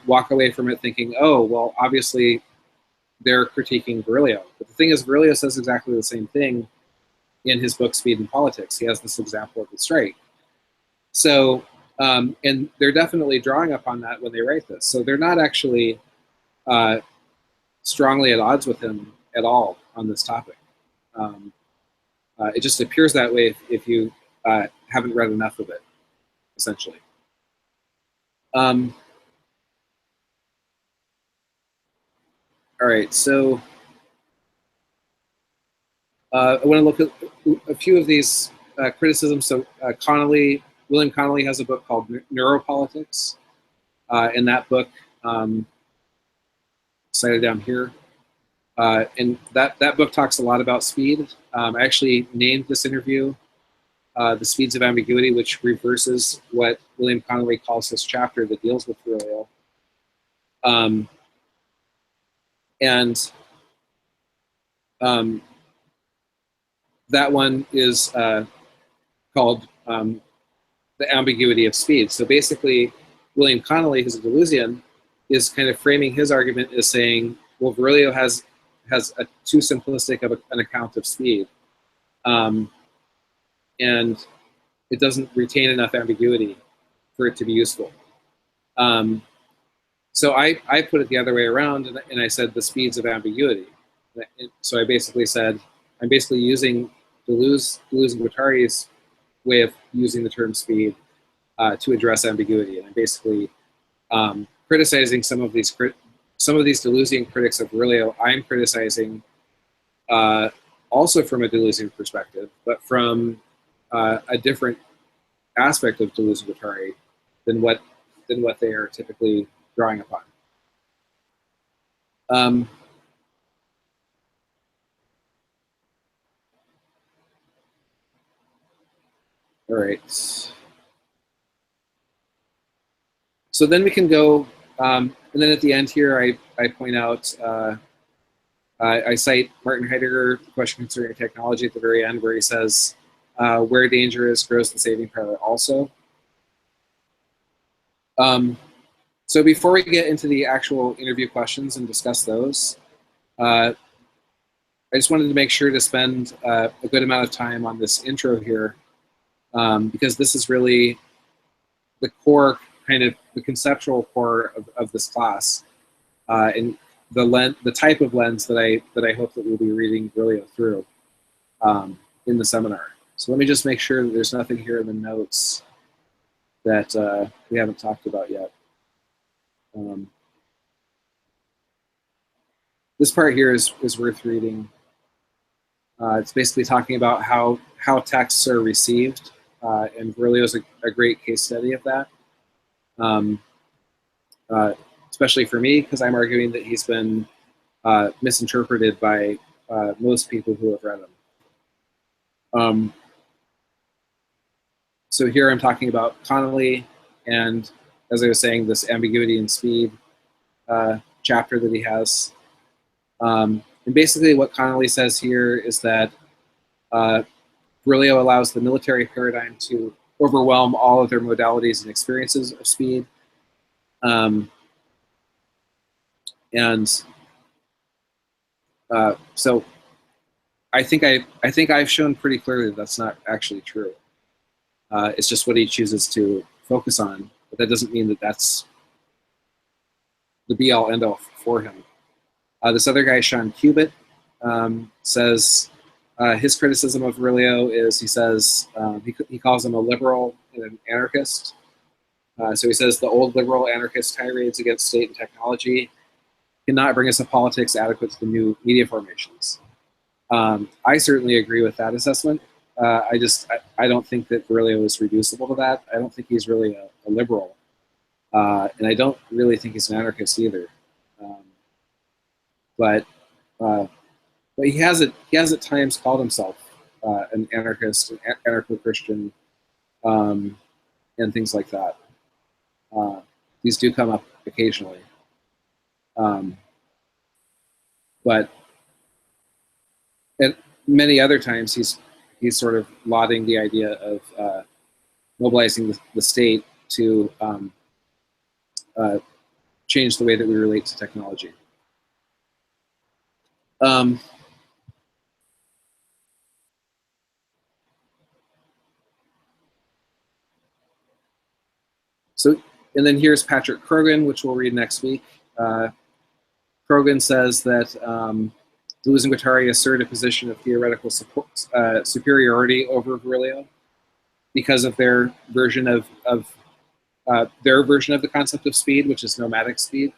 walk away from it thinking, oh, well, obviously they're critiquing Virillio. But the thing is, Virillio says exactly the same thing in his book, Speed and Politics. He has this example of the strike. So, and they're definitely drawing upon that when they write this. So they're not actually strongly at odds with him at all on this topic. It just appears that way if you haven't read enough of it, essentially. All right, so I want to look at a few of these criticisms. So William Connolly has a book called Neuropolitics. In that book, cited down here, and that book talks a lot about speed. I actually named this interview The Speeds of Ambiguity, which reverses what William Connolly calls this chapter that deals with Virillio. That one is called The Ambiguity of Speed. So basically, William Connolly, who's a Deleuzian, is kind of framing his argument as saying, well, Virillio has a too simplistic of an account of speed, and it doesn't retain enough ambiguity for it to be useful. So I put it the other way around, and I said the speeds of ambiguity. So I basically said, I'm basically using Deleuze and Guattari's way of using the term speed to address ambiguity. And I'm basically criticizing some of these Deleuzian critics of Virillio. I'm criticizing also from a Deleuzian perspective, but from a different aspect of Deleuze and Guattari than what they are typically drawing upon. All right. So then we can go, and then at the end here, I point out, I cite Martin Heidegger, The Question Concerning Technology, at the very end, where he says, where danger is, grows the saving power also. So before we get into the actual interview questions and discuss those, I just wanted to make sure to spend a good amount of time on this intro here, because this is really the core, kind of the conceptual core of this class, and the type of lens that I hope that we'll be reading Virillio through in the seminar. So let me just make sure that there's nothing here in the notes that we haven't talked about yet. This part here is worth reading. It's basically talking about how texts are received, and Virillio is a great case study of that. Especially for me, because I'm arguing that he's been misinterpreted by most people who have read him. So here I'm talking about Connolly, and as I was saying, this ambiguity and speed chapter that he has. And basically what Connolly says here is that Virillio allows the military paradigm to overwhelm all of their modalities and experiences of speed. So I think I've shown pretty clearly that that's not actually true. It's just what he chooses to focus on, but that doesn't mean that that's the be-all, end-all for him. This other guy, Sean Cubitt, says his criticism of Virilio is, he says, he calls him a liberal and an anarchist. So he says the old liberal anarchist tirades against state and technology cannot bring us a politics adequate to the new media formations. I certainly agree with that assessment. I don't think that Virilio is reducible to that. I don't think he's really a liberal. And I don't really think he's an anarchist either. But he has at times called himself an anarchist, an anarcho-Christian, and things like that. These do come up occasionally. But at many other times, he's sort of lauding the idea of mobilizing the state to change the way that we relate to technology. So, and then here's Patrick Krogan, which we'll read next week. Krogan says that Deleuze and Guattari assert a position of theoretical superiority over Virilio because of their version of the concept of speed, which is nomadic speed,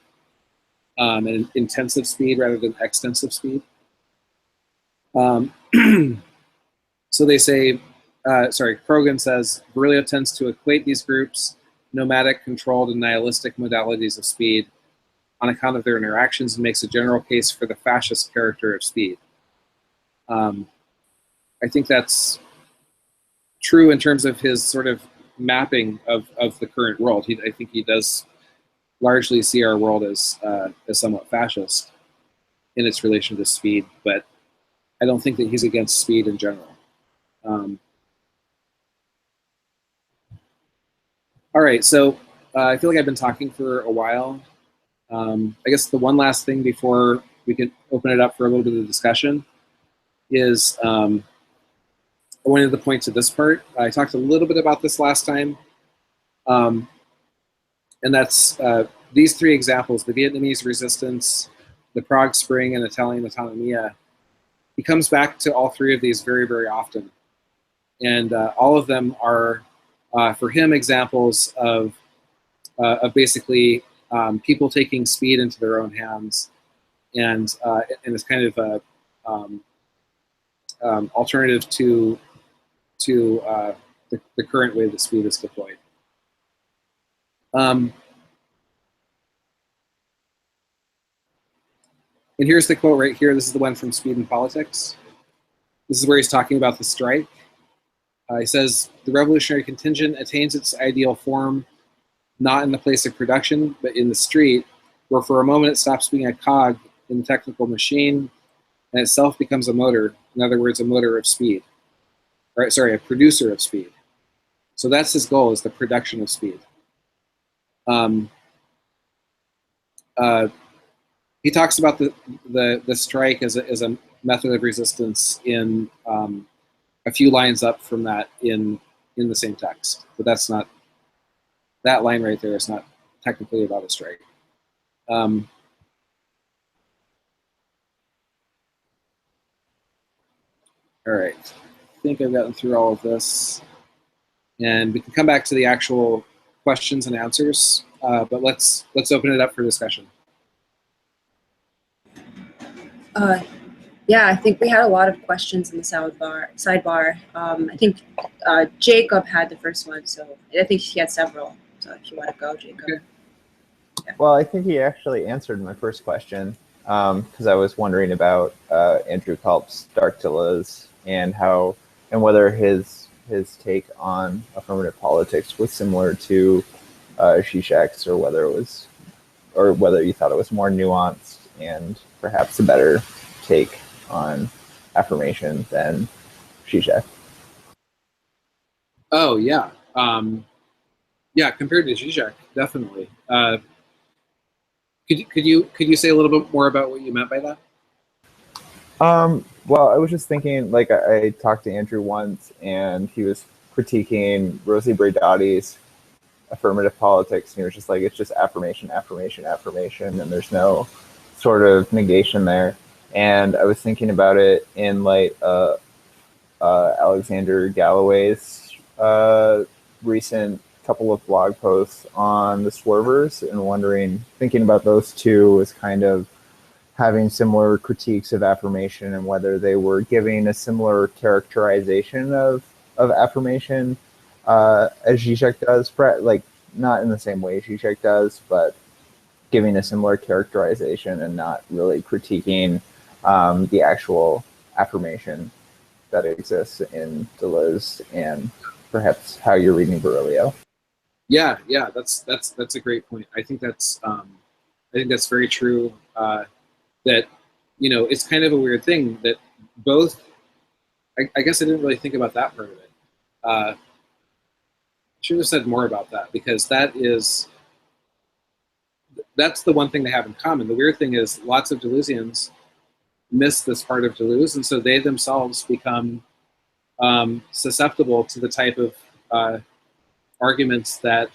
and intensive speed rather than extensive speed. So they say, Krogan says, Virilio tends to equate these groups, nomadic, controlled, and nihilistic modalities of speed, on account of their interactions, and makes a general case for the fascist character of speed. I think that's true in terms of his sort of mapping of the current world. I think he does largely see our world as somewhat fascist in its relation to speed, but I don't think that he's against speed in general. All right, so I feel like I've been talking for a while. I guess the one last thing before we can open it up for a little bit of discussion is I wanted to point to this part. I talked a little bit about this last time, and that's these three examples: the Vietnamese resistance, the Prague Spring, and Italian autonomia. He comes back to all three of these very, very often, and all of them are, for him, examples of basically people taking speed into their own hands, and it's kind of a alternative to the current way that speed is deployed. And here's the quote right here. This is the one from Speed and Politics. This is where he's talking about the strike. He says, the revolutionary contingent attains its ideal form not in the place of production, but in the street, where for a moment it stops being a cog in the technical machine and itself becomes a motor. In other words, a motor of speed. Or, sorry, a producer of speed. So that's his goal, is the production of speed. He talks about the strike as a method of resistance in a few lines up from that in the same text, but that's not, that line right there is not technically about a strike. All right, I think I've gotten through all of this, and we can come back to the actual questions and answers, but let's open it up for discussion. Yeah, I think we had a lot of questions in the sidebar. I think Jacob had the first one, so I think he had several. So if you want to go, Jacob. Okay. Yeah. Well, I think he actually answered my first question, because I was wondering about Andrew Culp's Dark Deleuze and whether his take on affirmative politics was similar to Zizek's, or whether you thought it was more nuanced and perhaps a better take on affirmation than Zizek. Oh yeah, yeah. Compared to Zizek, definitely. Could you say a little bit more about what you meant by that? Well, I was just thinking, like, I talked to Andrew once, and he was critiquing Rosie Braidotti's affirmative politics, and he was just like, it's just affirmation, affirmation, affirmation, and there's no sort of negation there. And I was thinking about it in light of Alexander Galloway's recent couple of blog posts on the swervers, and wondering, thinking about those two as kind of having similar critiques of affirmation, and whether they were giving a similar characterization of affirmation as Zizek does, like not in the same way Zizek does, but giving a similar characterization and not really critiquing the actual affirmation that exists in Deleuze, and perhaps how you're reading Virilio. Yeah, that's a great point. I think that's very true. That, you know, it's kind of a weird thing that both. I guess I didn't really think about that part of it. Should have said more about that, because that's the one thing they have in common. The weird thing is lots of Deleuzians miss this part of Deleuze, and so they themselves become susceptible to the type of arguments that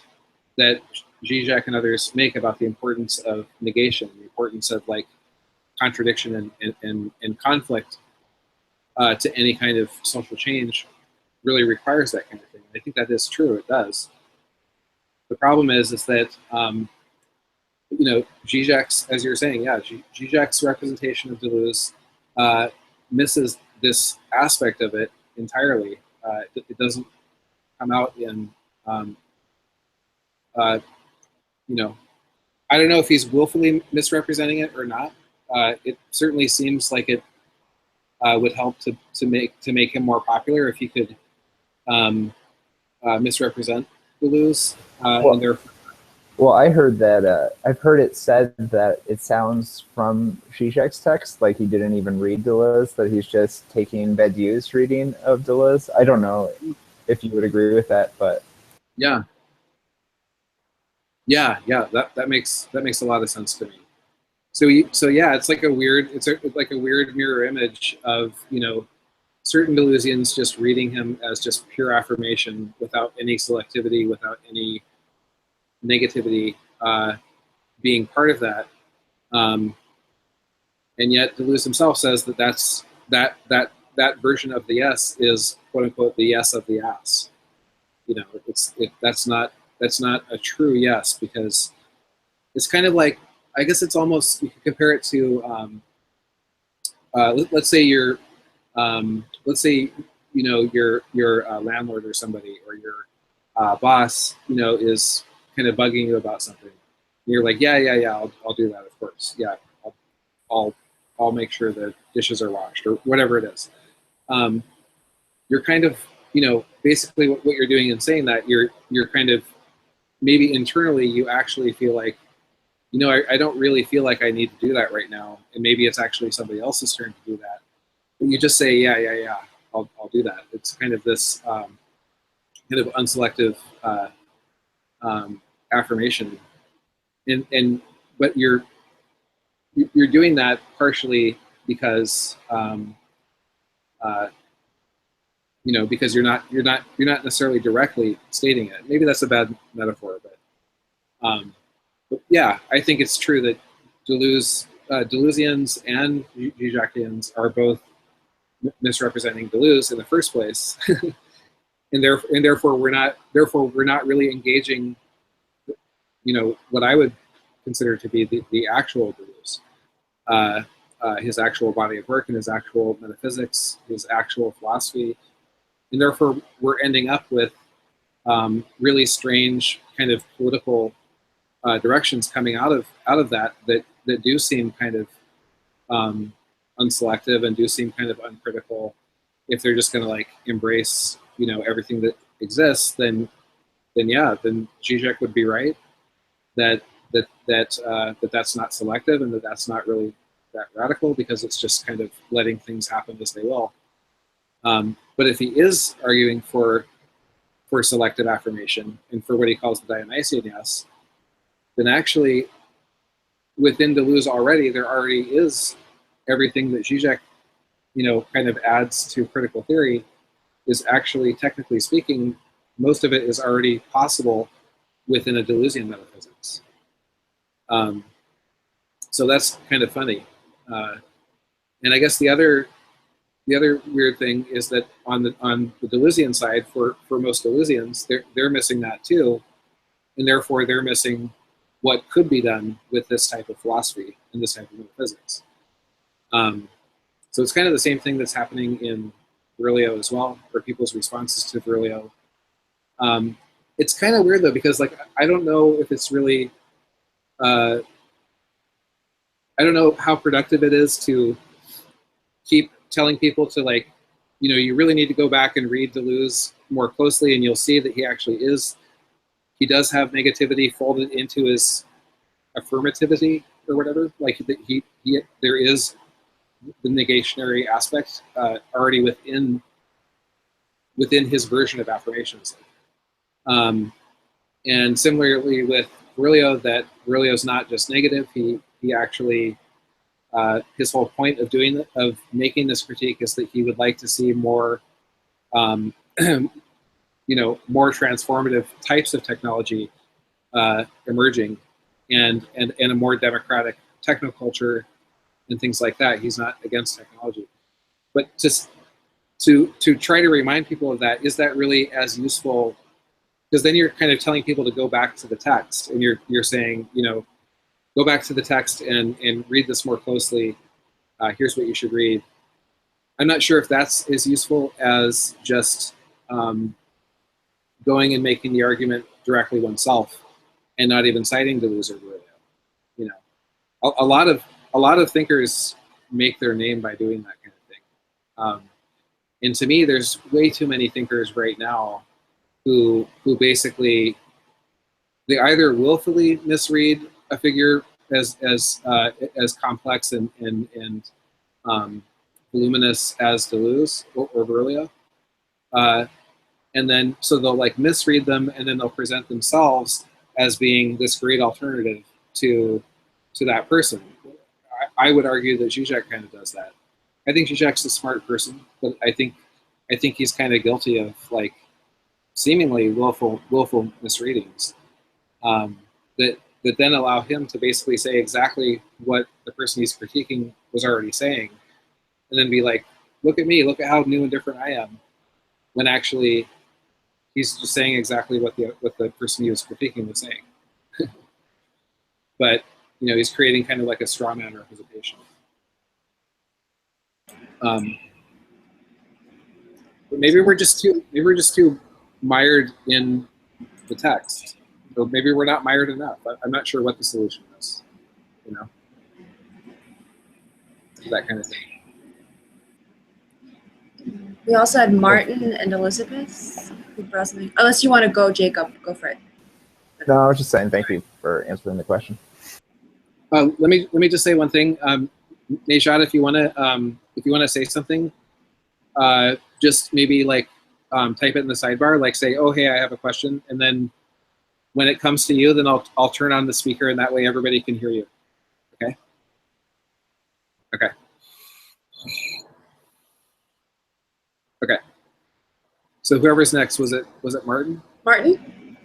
Zizek and others make about the importance of negation, the importance of like contradiction and conflict to any kind of social change really requires that kind of thing. I think that is true. It does. The problem is that you know, Zizek's, as you were saying, yeah, Zizek's representation of Deleuze misses this aspect of it entirely. It doesn't come out in, you know, I don't know if he's willfully misrepresenting it or not. It certainly seems like it would help to make him more popular if he could misrepresent Deleuze. Well, I heard that, I've heard it said that it sounds from Zizek's text like he didn't even read Deleuze, that he's just taking Badiou's reading of Deleuze. I don't know if you would agree with that, but yeah, that makes a lot of sense to me. So yeah, it's like a weird mirror image of, you know, certain Deleuzians just reading him as just pure affirmation without any selectivity, without any negativity being part of that, and yet Deleuze himself says that version of the yes is quote unquote the yes of the ass. You know, that's not a true yes, because it's kind of like, I guess it's almost, you could compare it to let's say you know, your landlord or somebody, or your boss, you know, is kind of bugging you about something. And you're like, yeah, I'll do that, of course. Yeah, I'll make sure the dishes are washed, or whatever it is. You're kind of, you know, basically what you're doing in saying that, you're kind of, maybe internally you actually feel like, you know, I don't really feel like I need to do that right now, and maybe it's actually somebody else's turn to do that. But you just say, yeah, I'll do that. It's kind of this kind of unselective affirmation, but you're doing that partially because you know, because you're not necessarily directly stating it. Maybe that's a bad metaphor, but yeah, I think it's true that Deleuzians and Zizekians are both misrepresenting Deleuze in the first place, and therefore we're not really engaging, you know, what I would consider to be the actual Deleuze, his actual body of work and his actual metaphysics, his actual philosophy, and therefore we're ending up with really strange kind of political directions coming out of that do seem kind of unselective, and do seem kind of uncritical. If they're just going to like embrace, you know, everything that exists, then Zizek would be right that that's not selective, and that's not really that radical, because it's just kind of letting things happen as they will. But if he is arguing for selective affirmation and for what he calls the Dionysian yes, then actually within Deleuze there already is everything that Zizek, you know, kind of adds to critical theory is actually, technically speaking, most of it is already possible within a Deleuzian metaphysics. So that's kind of funny. And I guess the other weird thing is that on the Deleuzian side, for most Deleuzians, they're missing that too, and therefore they're missing what could be done with this type of philosophy and this type of metaphysics. So it's kind of the same thing that's happening in Virilio as well, or people's responses to Virilio. It's kind of weird though, because like I don't know if it's really, I don't know how productive it is to keep telling people to, like, you know, you really need to go back and read Deleuze more closely, and you'll see that he does have negativity folded into his affirmativity or whatever. Like there is the negationary aspect already within his version of affirmations. And similarly with Virilio, that Virilio is not just negative. He actually, his whole point of making this critique is that he would like to see more, you know, more transformative types of technology emerging, and a more democratic technoculture and things like that. He's not against technology, but just to try to remind people of that, is that really as useful? Because then you're kind of telling people to go back to the text, and you're saying, you know, go back to the text and read this more closely. Here's what you should read. I'm not sure if that's as useful as just going and making the argument directly oneself and not even citing Deleuze or Virilio. You know, a lot of thinkers make their name by doing that kind of thing. And to me, there's way too many thinkers right now who basically, they either willfully misread a figure as complex and voluminous as Deleuze or Virillio, and then so they'll like misread them, and then they'll present themselves as being this great alternative to that person. I would argue that Zizek kind of does that. I think Zizek's a smart person, but I think he's kind of guilty of like seemingly willful misreadings that then allow him to basically say exactly what the person he's critiquing was already saying, and then be like, look at me, look at how new and different I am, when actually he's just saying exactly what the person he was critiquing was saying. But you know, he's creating kind of like a straw man representation. But maybe we're just too mired in the text, or maybe we're not mired enough. I'm not sure what the solution is. You know, that kind of thing. We also had Martin and Elizabeth. Unless you want to go, Jacob, go for it. No, I was just saying thank you for answering the question. Let me just say one thing, Nejat, if you want to say something, just maybe like type it in the sidebar, like say, oh hey, I have a question, and then when it comes to you, then I'll turn on the speaker, and that way everybody can hear you. Okay. Okay. Okay. So whoever's next, was it Martin? Martin?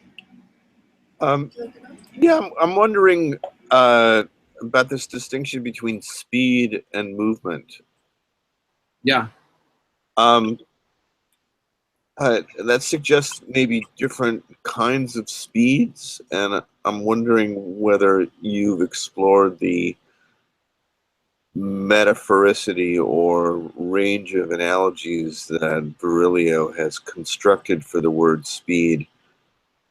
Yeah, I'm wondering about this distinction between speed and movement. Yeah. That suggests maybe different kinds of speeds, and I'm wondering whether you've explored the metaphoricity or range of analogies that Virilio has constructed for the word speed,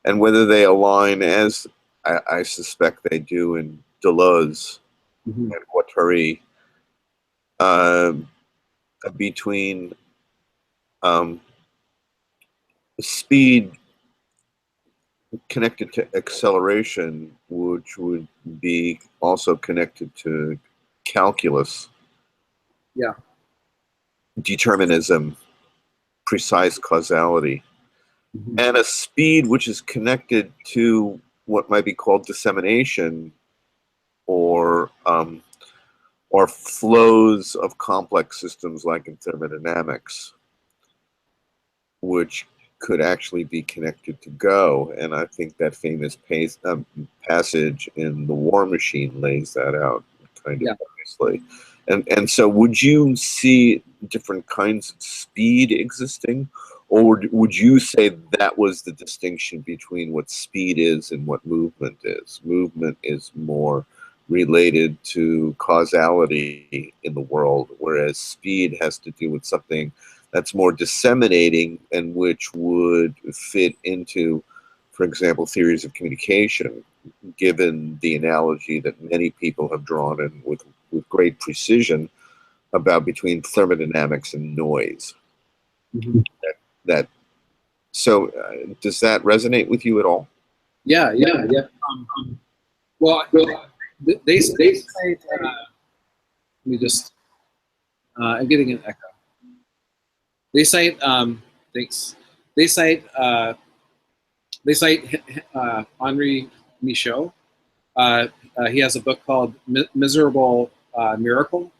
and whether they align, as I suspect they do in Deleuze and Guattari, between speed connected to acceleration, which would be also connected to calculus, Yeah. determinism, precise causality, and a speed which is connected to what might be called dissemination, or flows of complex systems like in thermodynamics. which could actually be connected to go. And I think that famous passage in The War Machine lays that out kind of nicely. And so would you see different kinds of speed existing? Or would you say that was the distinction between what speed is and what movement is? Movement is more related to causality in the world, whereas speed has to do with something that's more disseminating and which would fit into, for example, theories of communication, given the analogy that many people have drawn in with great precision about between thermodynamics and noise. Mm-hmm. So does that resonate with you at all? Yeah. Well, they cite, let me just, I'm getting an echo. They cite, thanks. They cite Henri Michaud. He has a book called Miserable Miracle,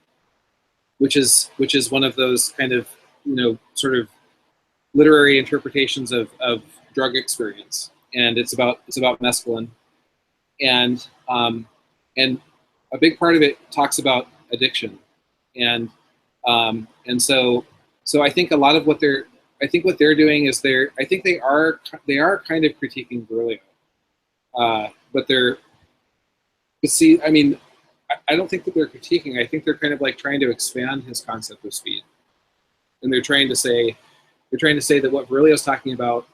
which is one of those kind of, sort of literary interpretations of drug experience, and it's about mescaline, and a big part of it talks about addiction, and so I think a lot of what they're doing is they are kind of critiquing Virillio, but see, I mean, I don't think that they're critiquing. I think they're kind of like trying to expand his concept of speed, and they're trying to say that what Virilio is talking about,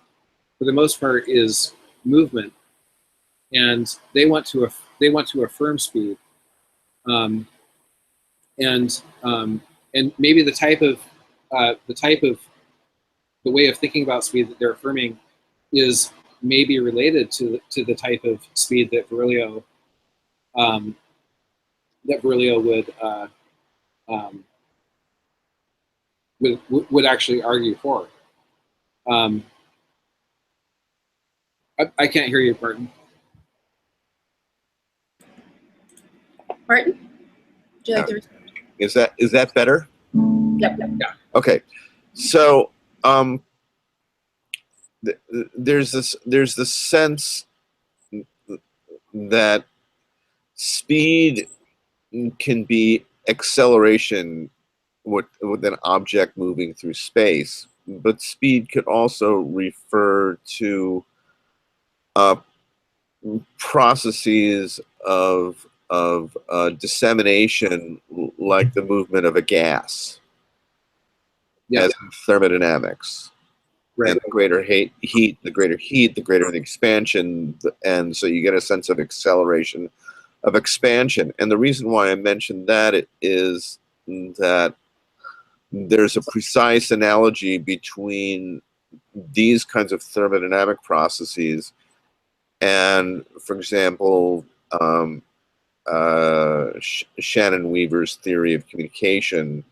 for the most part, is movement, and they want to affirm speed, and maybe the way of thinking about speed that they're affirming is maybe related to the type of speed that Virilio would actually argue for. I can't hear you, Martin. Martin, would you like to respond? Is that better? Yep. Yeah. Okay, so there's this sense that speed can be acceleration with an object moving through space, but speed could also refer to processes of dissemination, like the movement of a gas, as in thermodynamics. Right. And the greater the greater heat, the greater the expansion, and so you get a sense of acceleration of expansion. And the reason why I mentioned that is that there's a precise analogy between these kinds of thermodynamic processes and, for example, Shannon Weaver's theory of communication,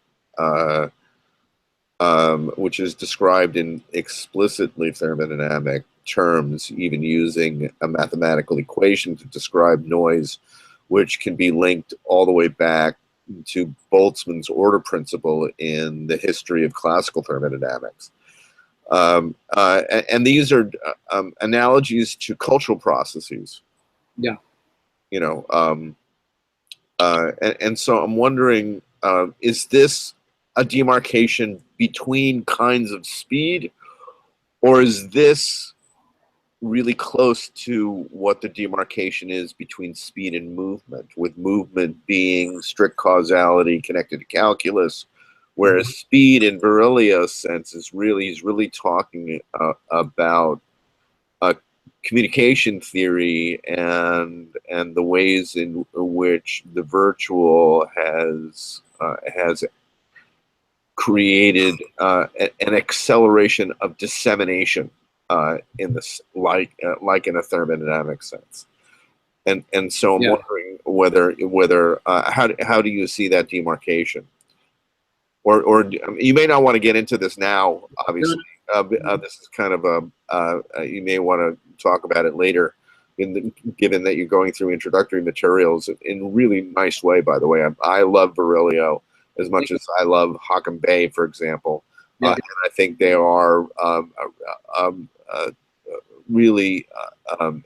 which is described in explicitly thermodynamic terms, even using a mathematical equation to describe noise, which can be linked all the way back to Boltzmann's order principle in the history of classical thermodynamics. And these are analogies to cultural processes. Yeah. And so I'm wondering, is this a demarcation between kinds of speed, or is this really close to what the demarcation is between speed and movement, with movement being strict causality connected to calculus, whereas speed in Virilio's sense is he's really talking about communication theory and the ways in which the virtual has created an acceleration of dissemination in this, like in a thermodynamic sense. And so I'm wondering whether how do you see that demarcation? Or you may not want to get into this now, obviously. This is kind of you may want to talk about it later, given that you're going through introductory materials in a really nice way, by the way. I love Virilio as much as I love Haakon Bay, for example. Yeah. And I think they are really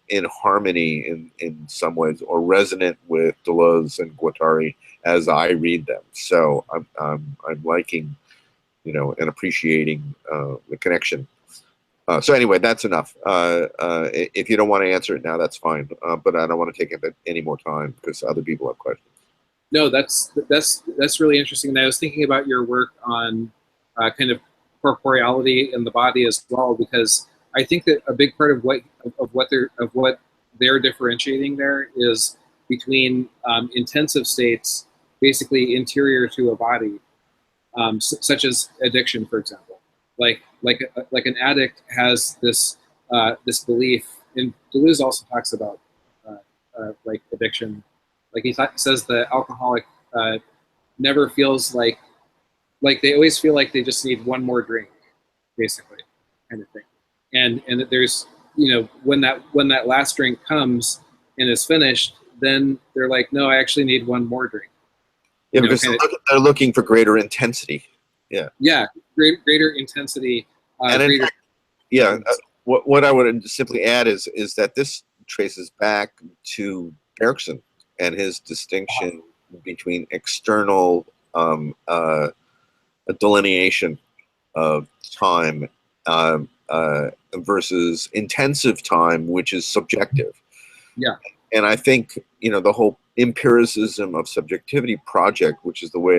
in harmony in some ways, or resonant with Deleuze and Guattari as I read them. So I'm liking, and appreciating the connection. So anyway, that's enough. If you don't want to answer it now, that's fine. But I don't want to take any more time because other people have questions. No, that's really interesting. And I was thinking about your work on kind of corporeality in the body as well, because I think that a big part of what they're differentiating there is between intensive states, basically interior to a body, such as addiction, for example. Like an addict has this this belief, and Deleuze also talks about like addiction. Like he says the alcoholic never feels like they always feel like they just need one more drink, basically, kind of thing. And that there's, when that last drink comes and is finished, then they're like, no, I actually need one more drink. Yeah, because they're looking for greater intensity. Yeah. Yeah, greater intensity. And what I would simply add is that this traces back to Bergson and his distinction between external delineation of time versus intensive time, which is subjective. Yeah. And I think, the whole empiricism of subjectivity project, which is the way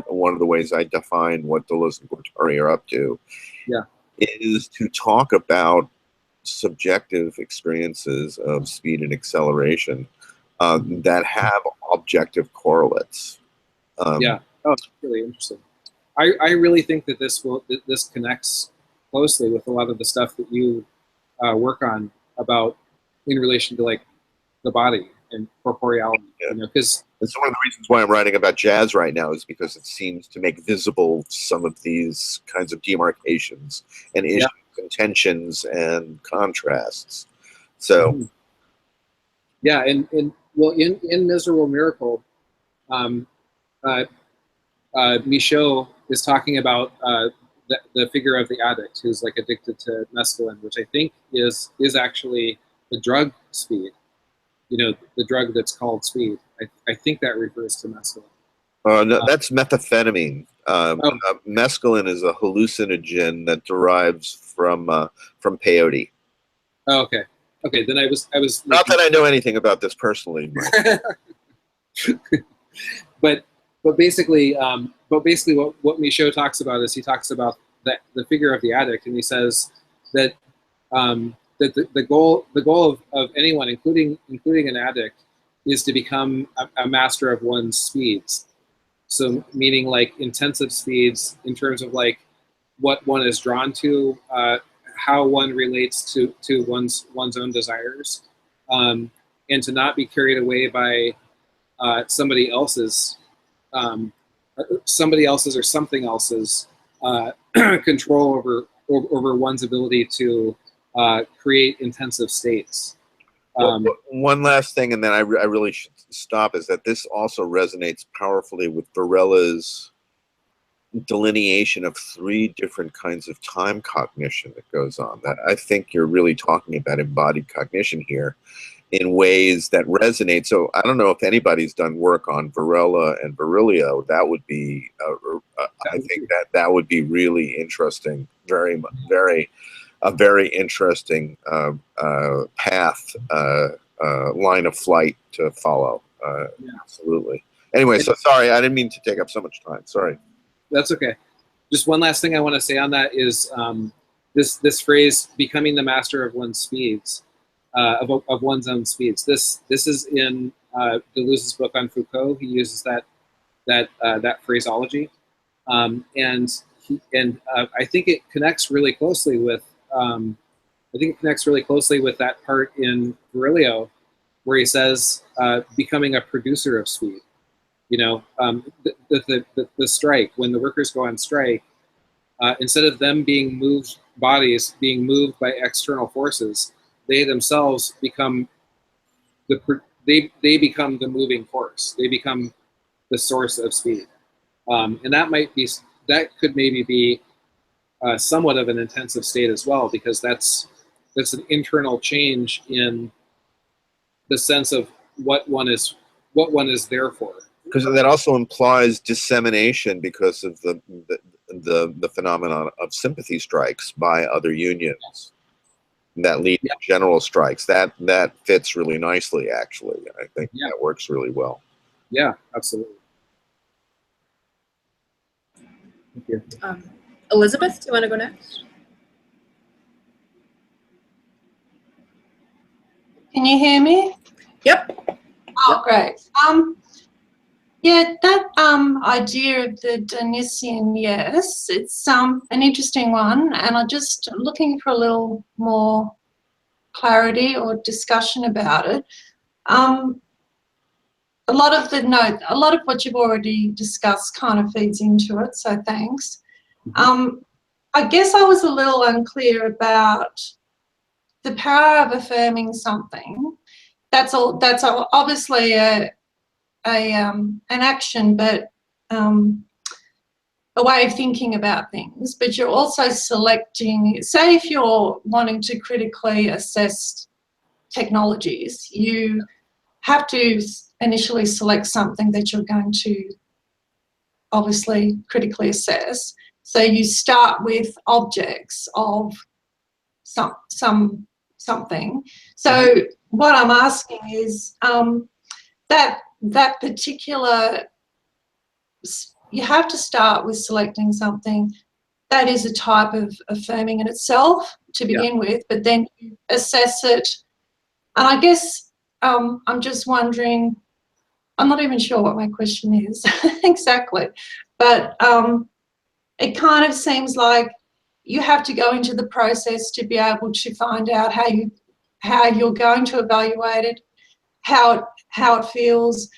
one of the ways I define what Deleuze and Guattari are up to, yeah, is to talk about subjective experiences of speed and acceleration that have objective correlates. Yeah. Oh, it's really interesting. I really think that this connects closely with a lot of the stuff that you work on about in relation to like the body and corporeality. Yeah. Because it's one of the reasons why I'm writing about jazz right now, is because it seems to make visible some of these kinds of demarcations and issues and tensions and contrasts. So yeah, and well, in Miserable Miracle, Michaud is talking about the figure of the addict who's like addicted to mescaline, which I think is actually the drug speed. The drug that's called speed. I think that refers to mescaline. No, that's methamphetamine. Mescaline is a hallucinogen that derives from peyote. Oh, okay. Okay, then I was Not that I know anything about this personally. but basically what Michaud talks about is he talks about the figure of the addict, and he says that that the goal of anyone, including an addict, is to become a master of one's speeds. So meaning like intensive speeds in terms of like what one is drawn to, how one relates to one's own desires, and to not be carried away by somebody else's or something else's control over one's ability to create intensive states. One last thing, and then I really should stop, is that this also resonates powerfully with Virella's delineation of 3 different kinds of time cognition that goes on. That I think you're really talking about embodied cognition here in ways that resonate. So I don't know if anybody's done work on Virilla and Virilio. That would be, I think that would be really interesting. A very interesting path, line of flight to follow. Absolutely. Anyway, so sorry, I didn't mean to take up so much time. Sorry. That's okay. Just one last thing I want to say on that is this phrase, becoming the master of one's speeds, of one's own speeds. This is in Deleuze's book on Foucault. He uses that phraseology, and I think it connects really closely with that part in Virilio where he says becoming a producer of speed. The strike, when the workers go on strike, instead of them being bodies being moved by external forces, they themselves become they become the moving force. They become the source of speed, and that could maybe be somewhat of an intensive state as well, because that's an internal change in the sense of what one is there for. Because that also implies dissemination because of the phenomenon of sympathy strikes by other unions that lead to general strikes. That fits really nicely, actually. I think that works really well. Yeah, absolutely. Thank you. Elizabeth, do you want to go next? Can you hear me? Yep. Oh, great. Yeah, that idea of the Dionysian, yes, it's an interesting one, and I'm just looking for a little more clarity or discussion about it. A lot of what you've already discussed kind of feeds into it, so thanks. I guess I was a little unclear about the power of affirming something. That's obviously an action, but a way of thinking about things. But you're also selecting. Say, if you're wanting to critically assess technologies, you have to initially select something that you're going to obviously critically assess. So you start with objects of something. So what I'm asking is that particular, you have to start with selecting something that is a type of affirming in itself to begin with, but then you assess it. And I guess I'm just wondering, I'm not even sure what my question is exactly, but it kind of seems like you have to go into the process to be able to find out how you're going to evaluate it, how it feels,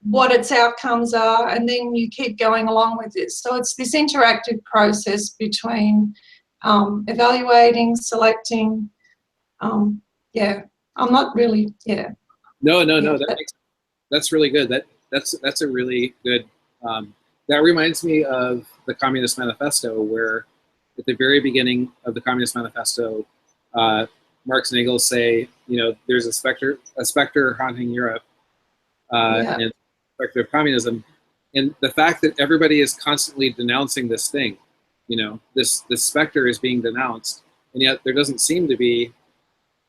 what its outcomes are, and then you keep going along with this. So it's this interactive process between evaluating, selecting. I'm not really. No. That's really good. That's a really good. That reminds me of the Communist Manifesto, where at the very beginning of the Communist Manifesto, Marx and Engels say, there's a specter haunting Europe, and the specter of communism, and the fact that everybody is constantly denouncing this thing, this specter is being denounced, and yet there doesn't seem to be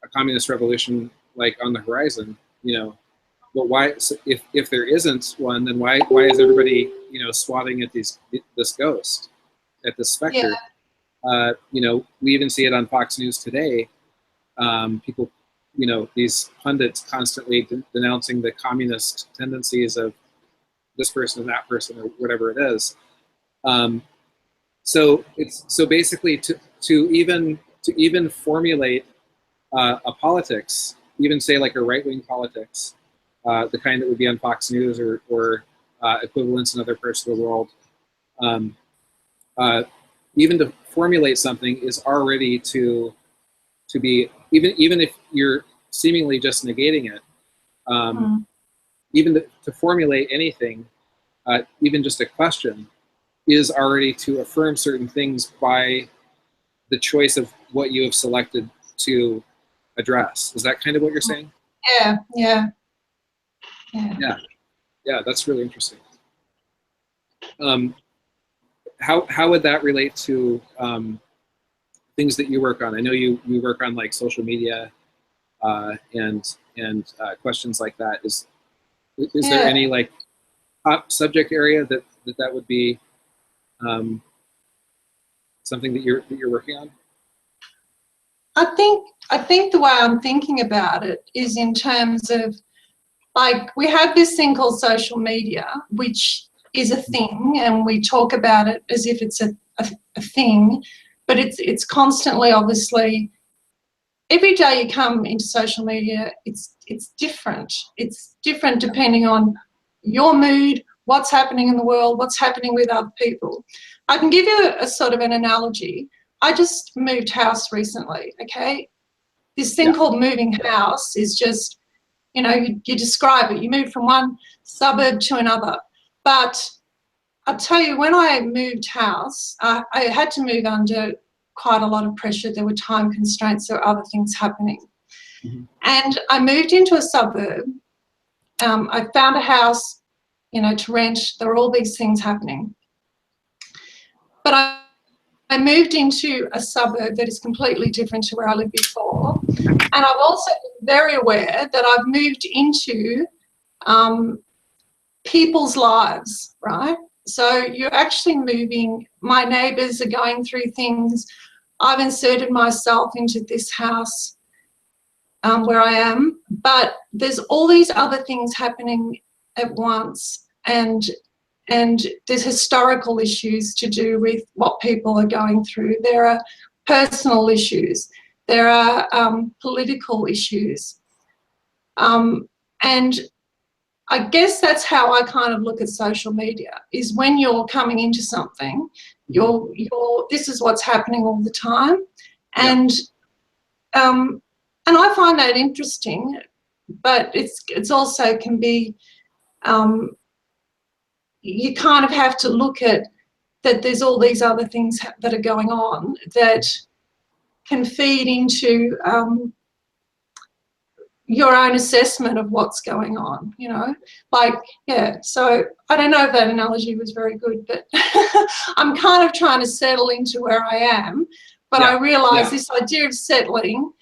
a communist revolution like on the horizon, But why? So if there isn't one, then why is everybody swatting at this ghost, at this specter? We even see it on Fox News today. People, these pundits constantly denouncing the communist tendencies of this person and that person or whatever it is. So basically to even formulate a politics, even say like a right-wing politics, the kind that would be on Fox News or equivalents in other parts of the world, even to formulate something is already to be, even if you're seemingly just negating it, even to formulate anything, even just a question, is already to affirm certain things by the choice of what you have selected to address. Is that kind of what you're saying? Yeah, that's really interesting. How would that relate to things that you work on? I know you work on like social media and questions like that. Is there any like top subject area that would be something that you're working on? I think the way I'm thinking about it is in terms of, like, we have this thing called social media, which is a thing, and we talk about it as if it's a thing, but it's constantly, obviously, every day you come into social media, it's different. It's different depending on your mood, what's happening in the world, what's happening with other people. I can give you a sort of an analogy. I just moved house recently, okay? This thing called moving house is just, you describe it. You move from one suburb to another. But I'll tell you, when I moved house, I had to move under quite a lot of pressure. There were time constraints, there were other things happening. Mm-hmm. And I moved into a suburb. I found a house, you know, to rent. There were all these things happening. But I moved into a suburb that is completely different to where I lived before. And I've also been very aware that I've moved into people's lives, right? So you're actually moving, my neighbours are going through things. I've inserted myself into this house where I am, but there's all these other things happening at once, and there's historical issues to do with what people are going through. There are personal issues. There are political issues. And I guess that's how I kind of look at social media, is when you're coming into something, this is what's happening all the time. And and I find that interesting, but it's also can be, you kind of have to look at that there's all these other things that are going on that can feed into your own assessment of what's going on, you know, like, yeah. So I don't know if that analogy was very good, but I'm kind of trying to settle into where I am, but I realise this idea of settling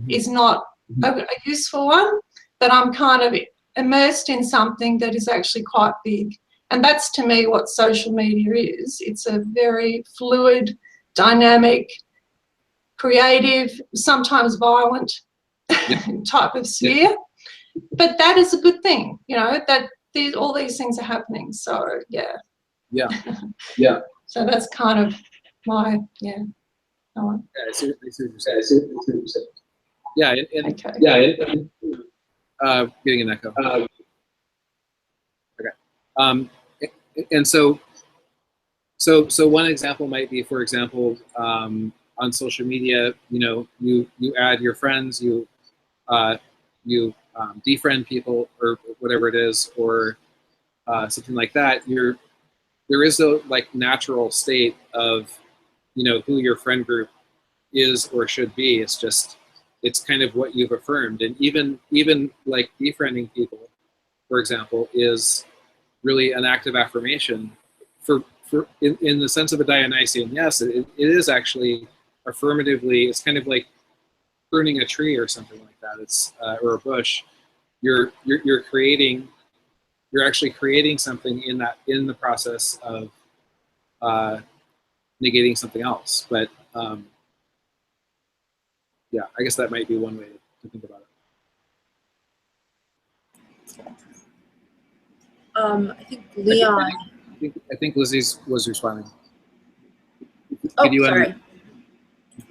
is not a useful one, that I'm kind of immersed in something that is actually quite big. And that's, to me, what social media is. It's a very fluid, dynamic, creative, sometimes violent type of sphere. But that is a good thing, you know, that all these things are happening. So, yeah. So that's kind of my, I see what you're saying. Getting an echo. Okay. And so one example might be, for example, on social media, you know, you add your friends, you defriend people or whatever it is, or something like that. There is a like natural state of, you know, who your friend group is or should be. It's just, it's kind of what you've affirmed. And even like defriending people, for example, is really an act of affirmation. In the sense of a Dionysian, yes, it is actually affirmatively. It's kind of like pruning a tree or something like that. It's or a bush. You're actually creating something in the process of negating something else. But yeah, I guess that might be one way to think about it. I think Leon. I think Lizzie's was responding. Oh, sorry.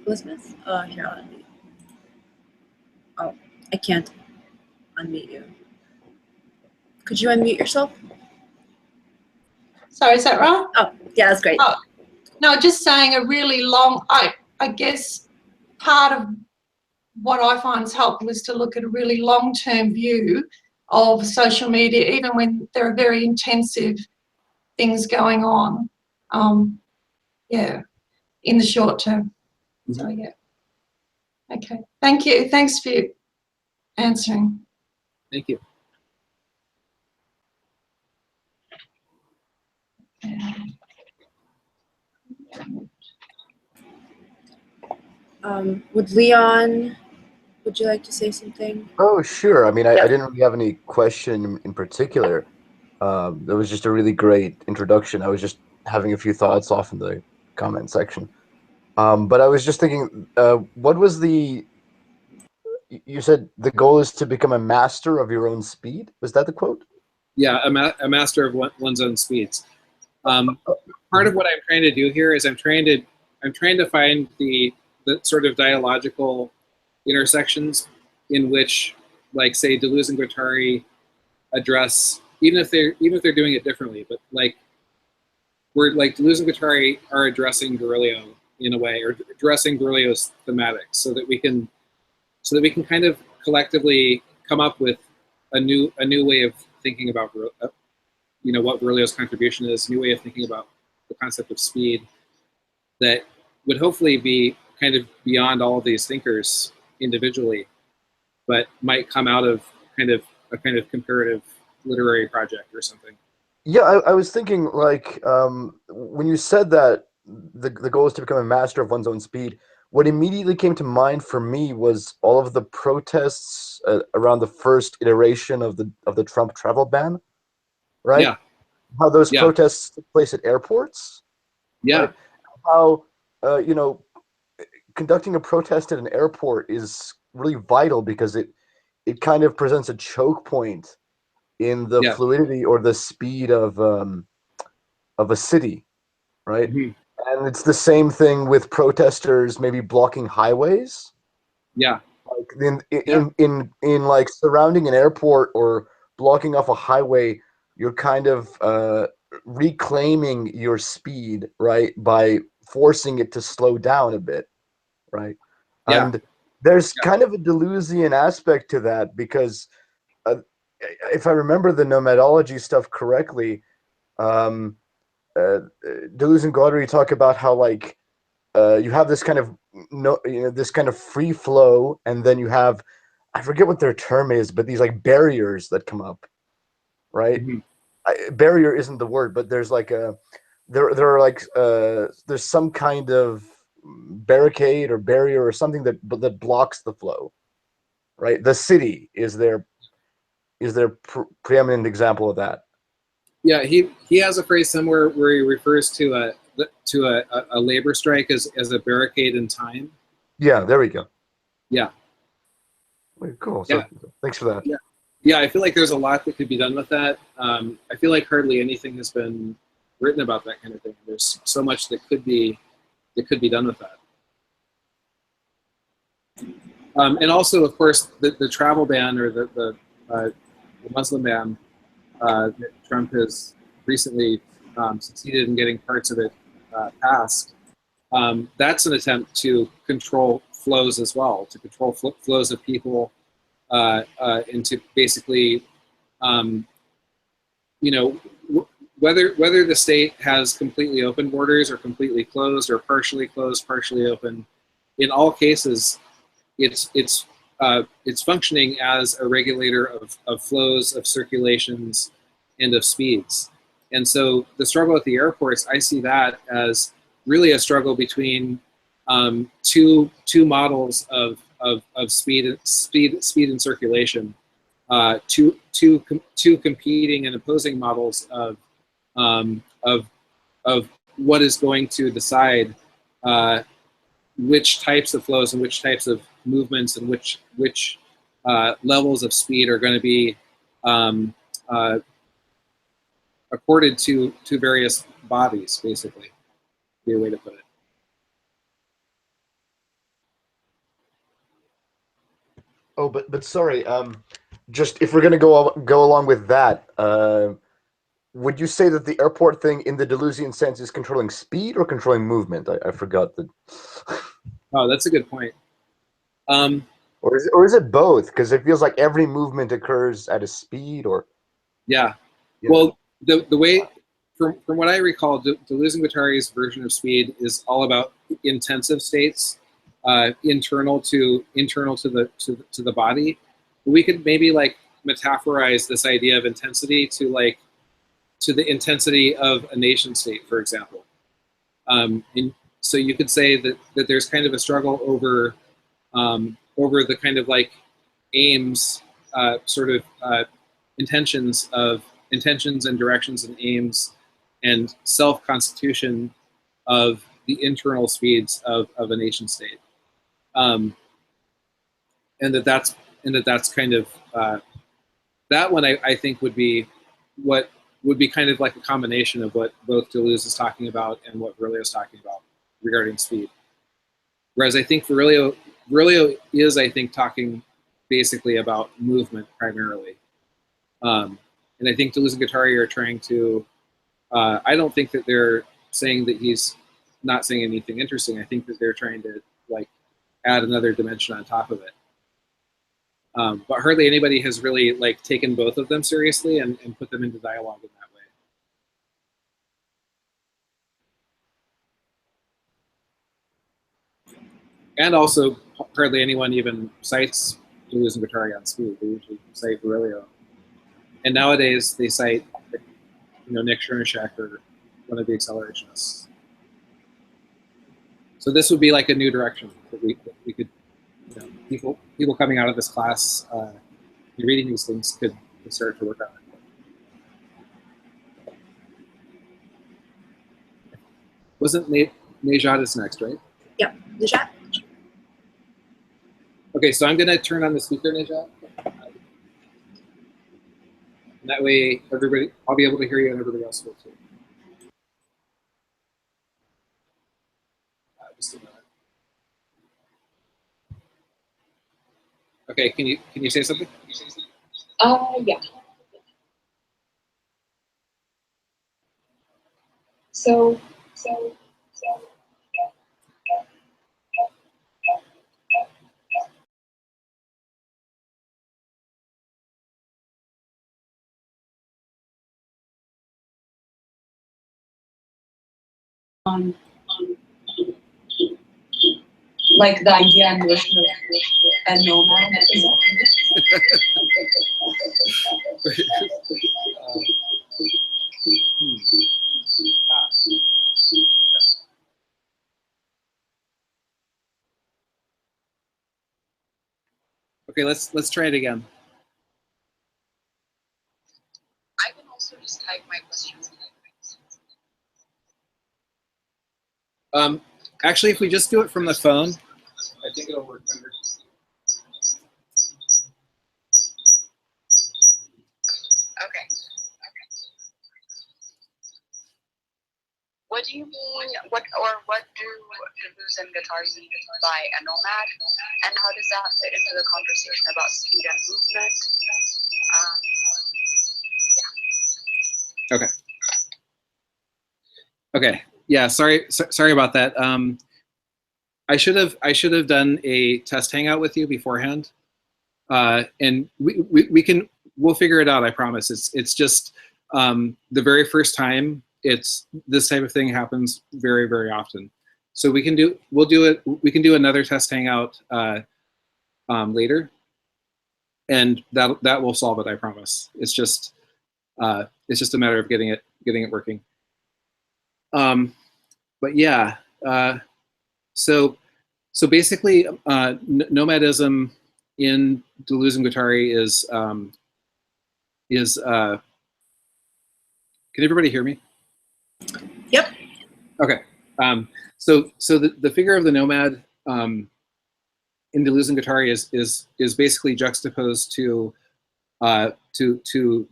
Elizabeth? Here, I'll unmute. Oh, I can't unmute you. Could you unmute yourself? Sorry, is that right? Oh, yeah, that's great. Oh, no, just saying a really long, I guess part of what I find is helpful is to look at a really long-term view of social media, even when there are very intensive things going on, in the short term. So, yeah. Okay, thank you. Thanks for answering. Thank you. Leon, would you like to say something? Oh, sure. I mean, I didn't really have any question in particular. That was just a really great introduction. I was just having a few thoughts off in the comment section. But I was just thinking, what was you said the goal is to become a master of your own speed? Was that the quote? Yeah, a master of one's own speeds. Part of what I'm trying to do here is I'm trying to find the sort of dialogical intersections in which, like, say, Deleuze and Guattari address, even if they're doing it differently, but like Deleuze and Guattari are addressing Virilio in a way, or addressing Virilio's thematic, so that we can kind of collectively come up with a new way of thinking about what Virilio's contribution is, a new way of thinking about the concept of speed that would hopefully be kind of beyond all of these thinkers individually, but might come out of a kind of comparative literary project or something. Yeah, I was thinking, like, when you said that the goal is to become a master of one's own speed, what immediately came to mind for me was all of the protests around the first iteration of the Trump travel ban, right? Yeah. How those Yeah. protests took place at airports. Yeah. Right? How conducting a protest at an airport is really vital because it kind of presents a choke point in the Yeah. fluidity or the speed of a city, right? Mm-hmm. And it's the same thing with protesters maybe blocking highways. Yeah. Like in like surrounding an airport or blocking off a highway, you're kind of reclaiming your speed, right? By forcing it to slow down a bit, right? Yeah. And there's kind of a Deleuzian aspect to that because if I remember the nomadology stuff correctly, Deleuze and Guattari talk about how like you have this kind of this kind of free flow, and then you have, I forget what their term is, but these like barriers that come up, right? Barrier isn't the word, but there's like there are like there's some kind of barricade or barrier or something that blocks the flow, right? The city is their preeminent example of that. Yeah, he has a phrase somewhere where he refers to a labor strike as a barricade in time. Yeah, there we go. Yeah. Cool. So thanks for that. Yeah, I feel like there's a lot that could be done with that. I feel like hardly anything has been written about that kind of thing. There's so much that could be done with that. And also, of course, the travel ban or the Muslim ban that Trump has recently succeeded in getting parts of it passed. That's an attempt to control flows as well, to control flows of people, and to basically, whether the state has completely open borders or completely closed or partially closed, partially open, in all cases, it's functioning as a regulator of flows, of circulations, and of speeds. And so the struggle at the airports, I see that as really a struggle between two models of speed and circulation, two competing and opposing models of what is going to decide which types of flows and which types of movements and which levels of speed are going to be accorded to various bodies, basically, be a way to put it. Oh, but sorry, just if we're gonna go along with that, would you say that the airport thing in the Deleuzian sense is controlling speed or controlling movement? I forgot that. Oh, that's a good point. Or is it both? Because it feels like every movement occurs at a speed, or yeah. Well, the way from what I recall, Deleuze and Guattari's version of speed is all about intensive states, internal to the body. We could maybe like metaphorize this idea of intensity to the intensity of a nation state, for example. And so you could say that there's kind of a struggle over the kind of like aims, intentions and directions and aims and self-constitution of the internal speeds of a nation state, and that's kind of that one I think would be kind of like a combination of what both Deleuze is talking about and what Virilio is talking about regarding speed. Whereas I think Virilio is, I think, talking basically about movement primarily. And I think Deleuze and Guattari are trying to, I don't think that they're saying that he's not saying anything interesting. I think that they're trying to like add another dimension on top of it. But hardly anybody has really like taken both of them seriously and put them into dialogue in that way. And also, hardly anyone even cites Deleuze and Guattari on speed. They usually cite Virilio. And nowadays, they cite, Nick Chernyshek or one of the accelerationists. So this would be like a new direction that we could, people coming out of this class, reading these things could start to work on it. Wasn't Nejat is next, right? Yep, Nejat. Okay, so I'm going to turn on the speaker, Nejat. And that way, I'll be able to hear you and everybody else will too. Just a minute. Okay, can you say something? Yeah. So. Like the idea and notion of a nomad is Okay, let's try it again. I can also just type my questions. Actually, if we just do it from the phone, I think it'll work better. Okay. What do you mean? What do Deleuze and Guattari mean by a nomad, and how does that fit into the conversation about speed and movement? Okay. Yeah. Sorry about that. I should have done a test hangout with you beforehand, and we'll figure it out. I promise. It's just the very first time. This type of thing happens very, very often. So we can do another test hangout later, and that will solve it. I promise. It's just a matter of getting it working. But yeah, so basically, nomadism in Deleuze and Guattari is can everybody hear me? Yep. Okay. So the figure of the nomad in Deleuze and Guattari is basically juxtaposed to the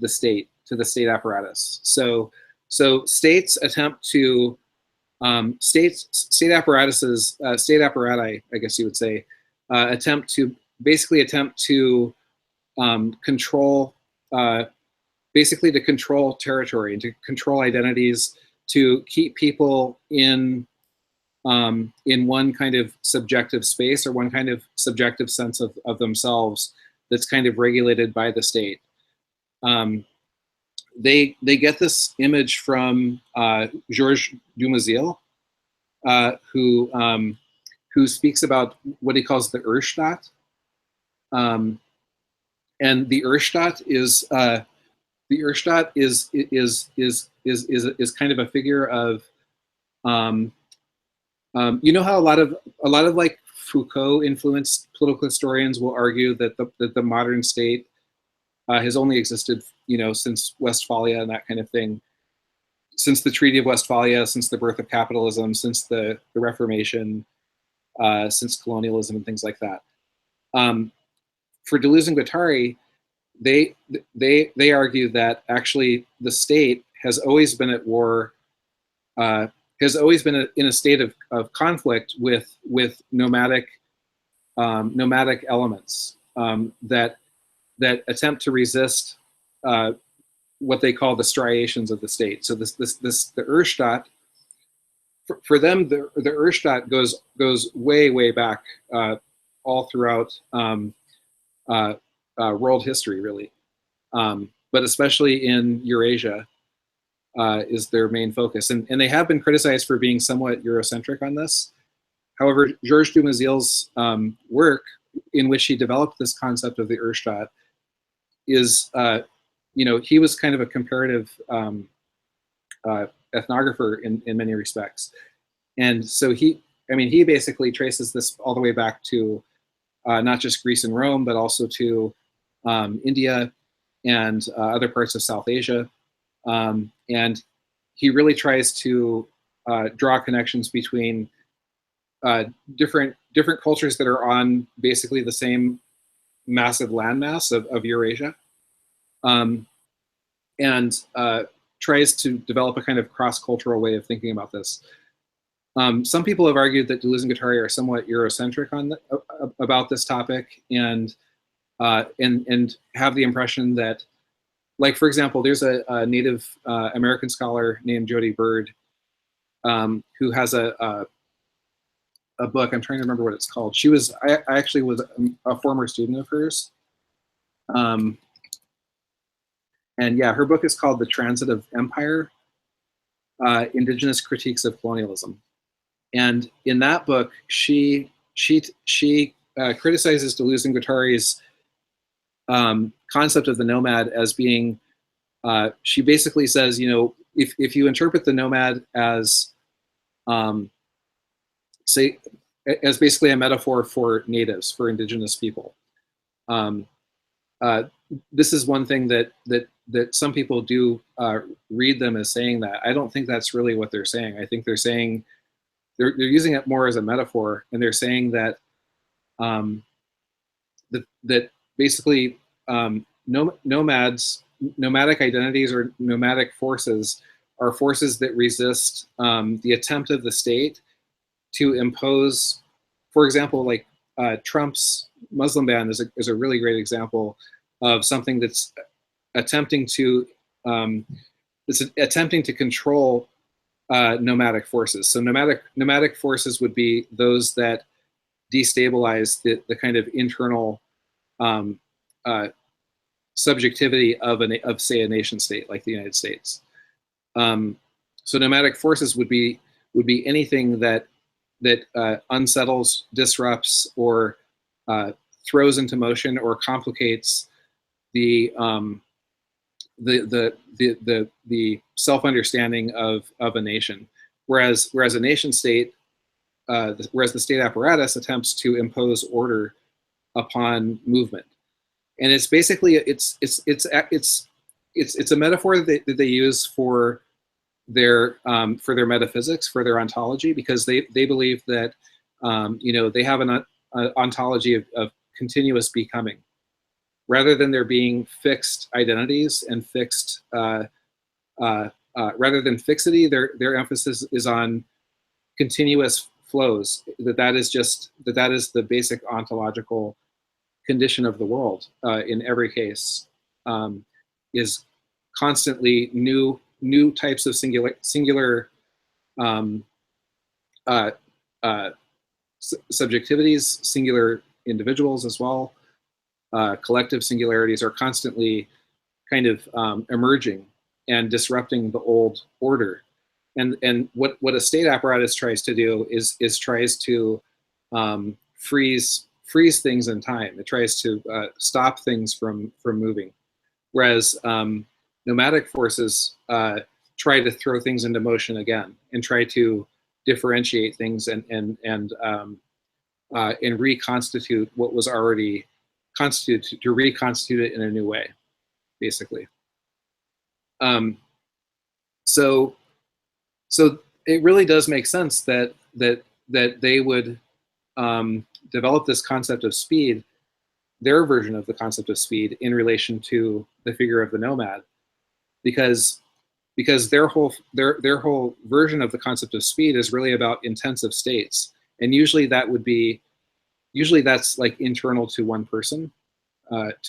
state, to the state apparatus. So states attempt to state apparati, I guess you would say, attempt to control, basically to control territory and to control identities, to keep people in one kind of subjective space or one kind of subjective sense of themselves that's kind of regulated by the state. They get this image from Georges Dumézil, who speaks about what he calls the Urstaat, and the Urstaat is kind of a figure of you know how a lot of like Foucault influenced political historians will argue that the modern state has only existed, since Westphalia and that kind of thing, since the Treaty of Westphalia, since the birth of capitalism, since the Reformation, since colonialism and things like that. For Deleuze and Guattari, they argue that actually the state has always been at war, has always been in a state of conflict with nomadic elements that attempt to resist what they call the striations of the state. So the Urstaat, for them, the Urstaat goes way back, all throughout world history, really, but especially in Eurasia is their main focus, and they have been criticized for being somewhat Eurocentric on this. However, Georges Dumézil's work, in which he developed this concept of the Urstaat, is, he was kind of a comparative ethnographer in many respects. And so he basically traces this all the way back to not just Greece and Rome, but also to India and other parts of South Asia. And he really tries to draw connections between different cultures that are on basically the same massive landmass of Eurasia, and tries to develop a kind of cross-cultural way of thinking about this. Some people have argued that Deleuze and Guattari are somewhat Eurocentric about this topic, and have the impression that, like, for example, there's a Native American scholar named Jody Bird who has a book. I'm trying to remember what it's called. I actually was a former student of hers. And yeah, her book is called The Transit of Empire, Indigenous Critiques of Colonialism. And in that book, she criticizes Deleuze and Guattari's concept of the nomad as being, she basically says, if you interpret the nomad as, as basically a metaphor for natives, for indigenous people, this is one thing that some people do read them as saying that. I don't think that's really what they're saying. I think they're saying, they're using it more as a metaphor, and they're saying that that basically nomadic identities or nomadic forces are forces that resist the attempt of the state to impose, for example, like Trump's Muslim ban is a really great example of something that's attempting to control nomadic forces. So nomadic forces would be those that destabilize the kind of internal subjectivity of say a nation state like the United States. So nomadic forces would be anything that unsettles, disrupts, or throws into motion or complicates the self-understanding of a nation, whereas a nation state, whereas the state apparatus attempts to impose order upon movement, and it's basically it's a metaphor that they use for their metaphysics, for their ontology, because they believe that they have an ontology of continuous becoming, rather than there being fixed identities and fixed rather than fixity. Their emphasis is on continuous flows. That is the basic ontological condition of the world in every case, is constantly new types of singular subjectivities, singular individuals as well. Collective singularities are constantly kind of emerging and disrupting the old order. And what a state apparatus tries to do is tries to freeze things in time. It tries to stop things from moving, whereas nomadic forces try to throw things into motion again and try to differentiate things and reconstitute what was already constituted, to reconstitute it in a new way, basically. So it really does make sense that they would develop this concept of speed, their version of the concept of speed, in relation to the figure of the nomad, because their whole version of the concept of speed is really about intensive states, and usually that's like internal to one person,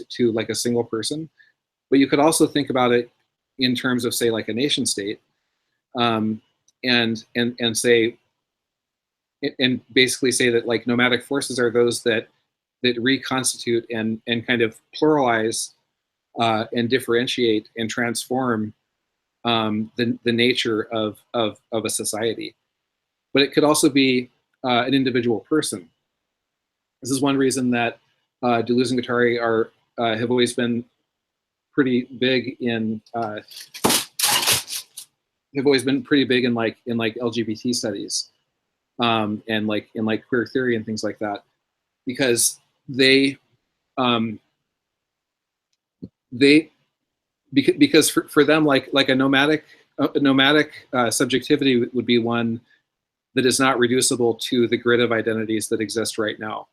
to like a single person. But you could also think about it in terms of, say, like a nation state, and say, and basically say that like nomadic forces are those that reconstitute and kind of pluralize and differentiate and transform the nature of a society. But it could also be an individual person. This is one reason that Deleuze and Guattari have always been pretty big in like LGBT studies, and like in like queer theory and things like that, because because for them, like a nomadic subjectivity would be one that is not reducible to the grid of identities that exist right now.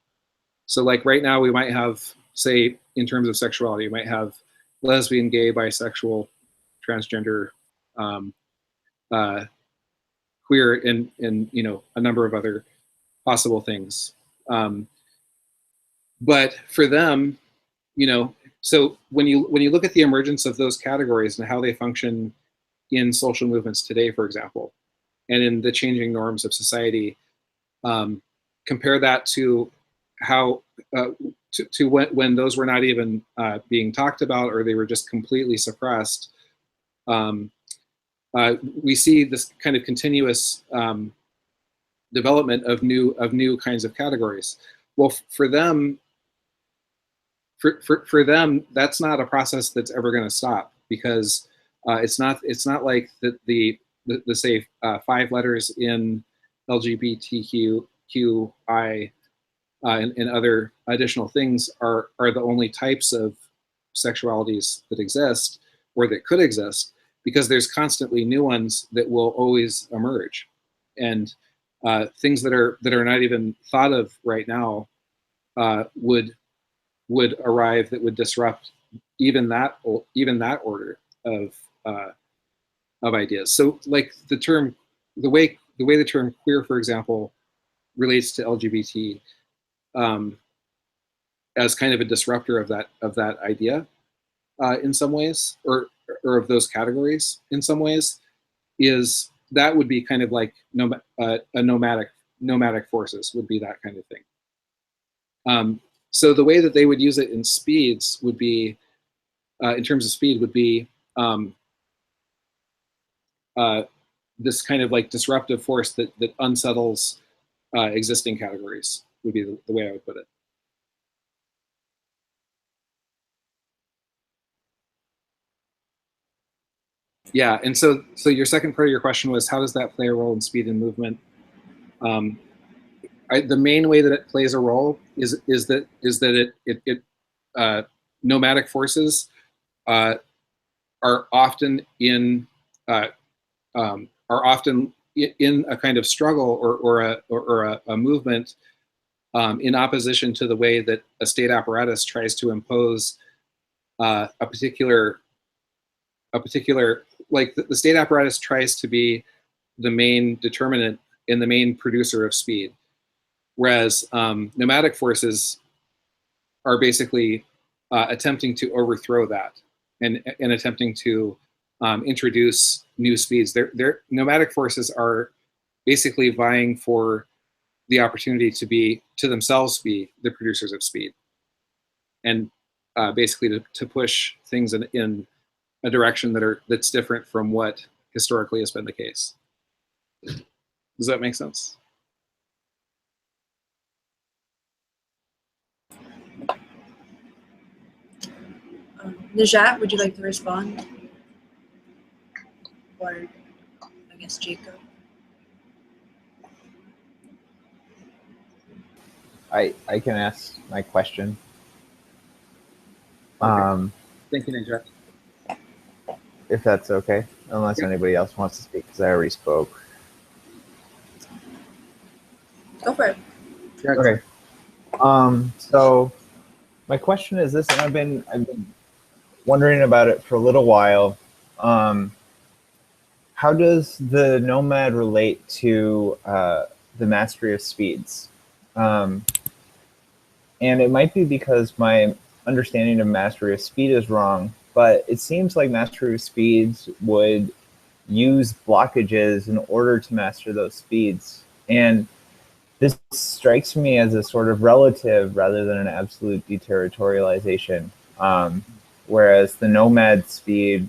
So like right now we might have, say, in terms of sexuality, we might have lesbian, gay, bisexual, transgender, queer, and you know, a number of other possible things. But for them, you know, so when you look at the emergence of those categories and how they function in social movements today, for example, and in the changing norms of society, compare that to how to when those were not even being talked about, or they were just completely suppressed. We see this kind of continuous development of new kinds of categories. Well, for them, that's not a process that's ever going to stop, because it's not like the say 5 letters in LGBTQI and other additional things are the only types of sexualities that exist or that could exist, because there's constantly new ones that will always emerge, and things that are not even thought of right now would arrive that would disrupt even that order of ideas. So like the way the term queer, for example, relates to LGBT as kind of a disruptor of that idea in some ways, or of those categories in some ways, is that would be kind of like nomadic forces would be that kind of thing. So the way that they would use it in speeds would be, in terms of speed, would be this kind of like disruptive force that unsettles existing categories, would be the way I would put it. Yeah, and so your second part of your question was, how does that play a role in speed and movement? The main way that it plays a role is that nomadic forces are often in a kind of struggle or a movement in opposition to the way that a state apparatus tries to impose a particular, like the state apparatus tries to be the main determinant and the main producer of speed, whereas nomadic forces are basically attempting to overthrow that and attempting to introduce new speeds. Their nomadic forces are basically vying for the opportunity to themselves be the producers of speed, and basically to push things in a direction that's different from what historically has been the case. Does that make sense? Najat, would you like to respond? Or I guess Jacob. I can ask my question. Okay. Thank you, Najat. If that's okay, unless anybody else wants to speak, because I already spoke. Go for it. Yeah, okay. So my question is this, and I've been wondering about it for a little while. How does the nomad relate to the mastery of speeds? And it might be because my understanding of mastery of speed is wrong, but it seems like mastery of speeds would use blockages in order to master those speeds. And this strikes me as a sort of relative rather than an absolute deterritorialization. Whereas the nomad speed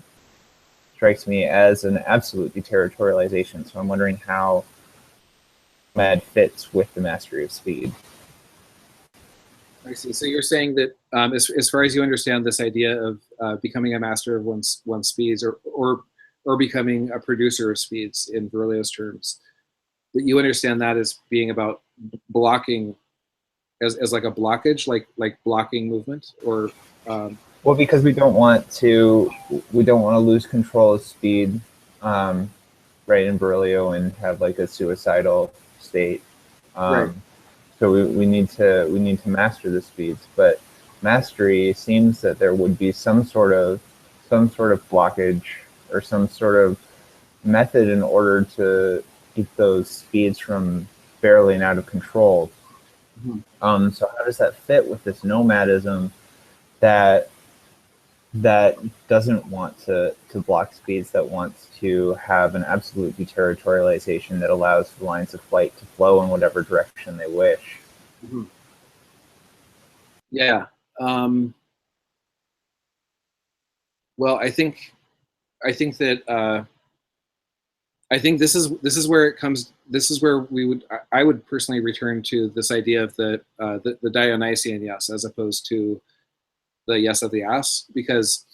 strikes me as an absolute deterritorialization. So I'm wondering how nomad fits with the mastery of speed. I see. So you're saying that as far as you understand this idea of becoming a master of one's speeds, or becoming a producer of speeds in Virilio's terms, that you understand that as being about blocking, as like a blockage, like blocking movement, or well, because we don't want to lose control of speed, right, in Virilio, and have like a suicidal state. Right. So we need to master the speeds, but mastery seems that there would be some sort of blockage or some sort of method in order to keep those speeds from barreling out of control. Mm-hmm. So how does that fit with this nomadism that doesn't want to block speeds, that wants to have an absolute deterritorialization that allows the lines of flight to flow in whatever direction they wish? Mm-hmm. Yeah. Well, I think that I think this is where it comes. This is where I would personally return to this idea of the Dionysian yes, as opposed to the yes of the ass, because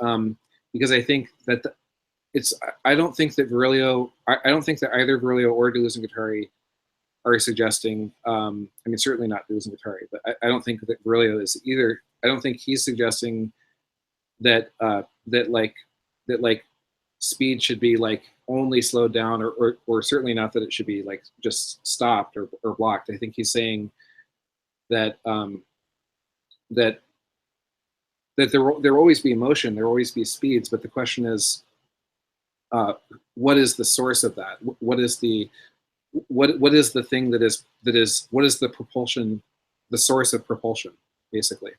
I think that I don't think that Virilio, I don't think that either Virilio or Deleuze and Guattari are suggesting, I mean, certainly not Deleuze and Guattari, but I don't think that Virilio is either. I don't think he's suggesting that that speed should be like only slowed down, or certainly not that it should be like just stopped or blocked. I think he's saying that that there will always be motion, there will always be speeds, but the question is, what is the source of that? What is the thing that is what is the propulsion, the source of propulsion, basically?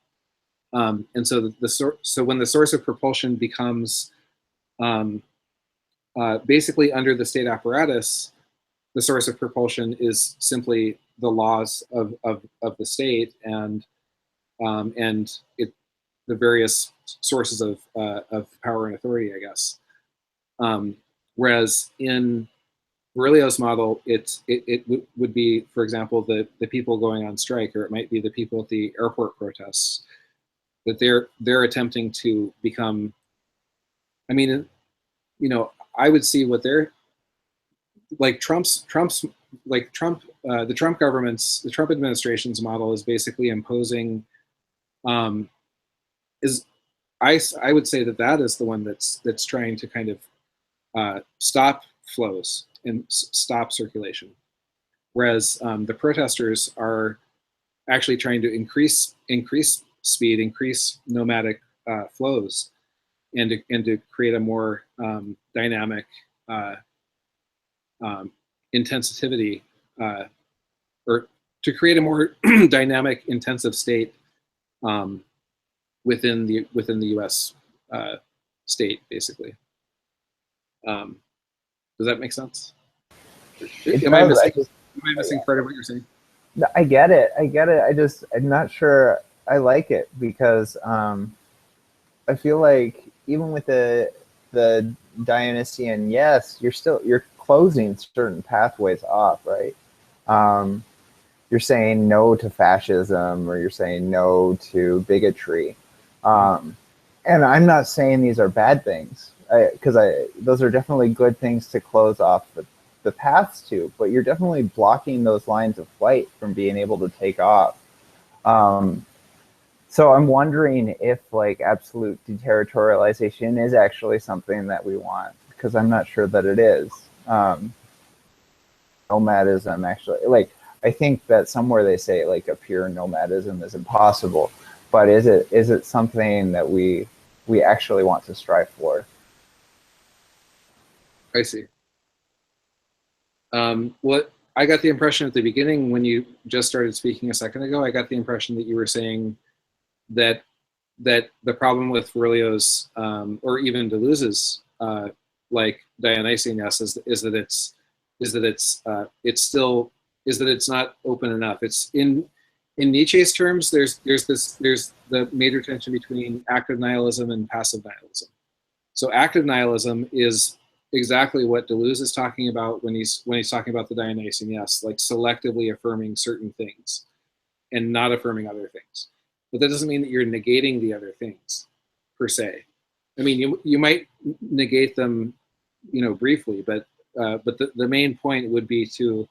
And so so when the source of propulsion becomes basically under the state apparatus, the source of propulsion is simply the laws of the state and the various sources of power and authority, I guess. Whereas in Virilio's model, it would be, for example, the people going on strike, or it might be the people at the airport protests, that they're attempting to become. I mean, you know, I would see what they're like. The Trump government's, the Trump administration's model is basically imposing. I would say that is the one that's trying to kind of stop flows and stop circulation, whereas the protesters are actually trying to increase speed, increase nomadic flows, and to create a more dynamic intensivity, or to create a more dynamic, intensive state within the U.S. State, basically. Does that make sense? Am I missing part of what you're saying? I get it. I'm not sure I like it, because I feel like even with the Dionysian yes, you're closing certain pathways off, right? You're saying no to fascism, or you're saying no to bigotry. And I'm not saying these are bad things, because those are definitely good things to close off the paths to, but you're definitely blocking those lines of flight from being able to take off. So I'm wondering if like absolute deterritorialization is actually something that we want, because I'm not sure that it is. Nomadism, actually, like, I think that somewhere they say like a pure nomadism is impossible, but is it something that we actually want to strive for? I see. What I got the impression at the beginning, when you just started speaking a second ago, I got the impression that you were saying that the problem with Virilio's or even Deleuze's like Dionysian yes is that it's not open enough. It's in Nietzsche's terms, there's the major tension between active nihilism and passive nihilism. So active nihilism is exactly what Deleuze is talking about when he's talking about the Dionysian yes, like selectively affirming certain things and not affirming other things. But that doesn't mean that you're negating the other things per se. I mean, you might negate them, you know, briefly, but the main point would be to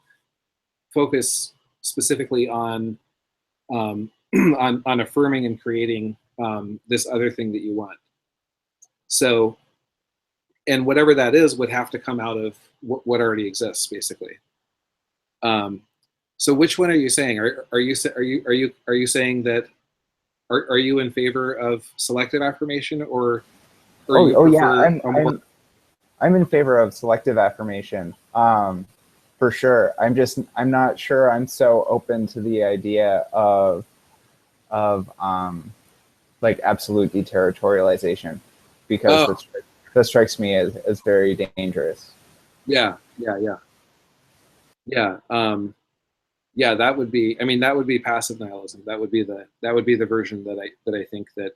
focus specifically on on affirming and creating this other thing that you want. So, and whatever that is would have to come out of what already exists, basically. So, which one are you saying? Are you saying that? Are you in favor of selective affirmation, or yeah, I'm in favor of selective affirmation, for sure. I'm not sure I'm so open to the idea of like absolute deterritorialization, because that strikes me as very dangerous. Yeah. That would be. I mean, that would be passive nihilism. That would be the version that I think that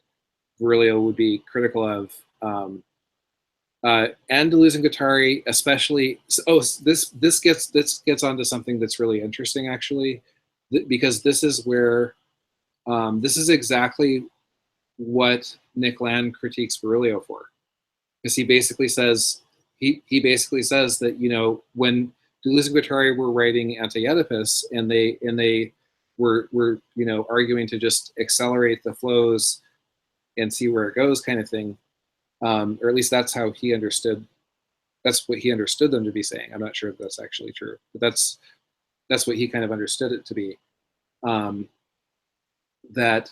Virilio would be critical of. And Deleuze and Guattari, especially. This gets onto something that's really interesting, actually, because this is where this is exactly what Nick Land critiques Virilio for, because he basically says that, you know, when Deleuze and Guattari were writing Anti-Oedipus, and they were you know, arguing to just accelerate the flows and see where it goes, kind of thing, or at least that's how he understood. That's what he understood them to be saying. I'm not sure if that's actually true, but that's what he kind of understood it to be. That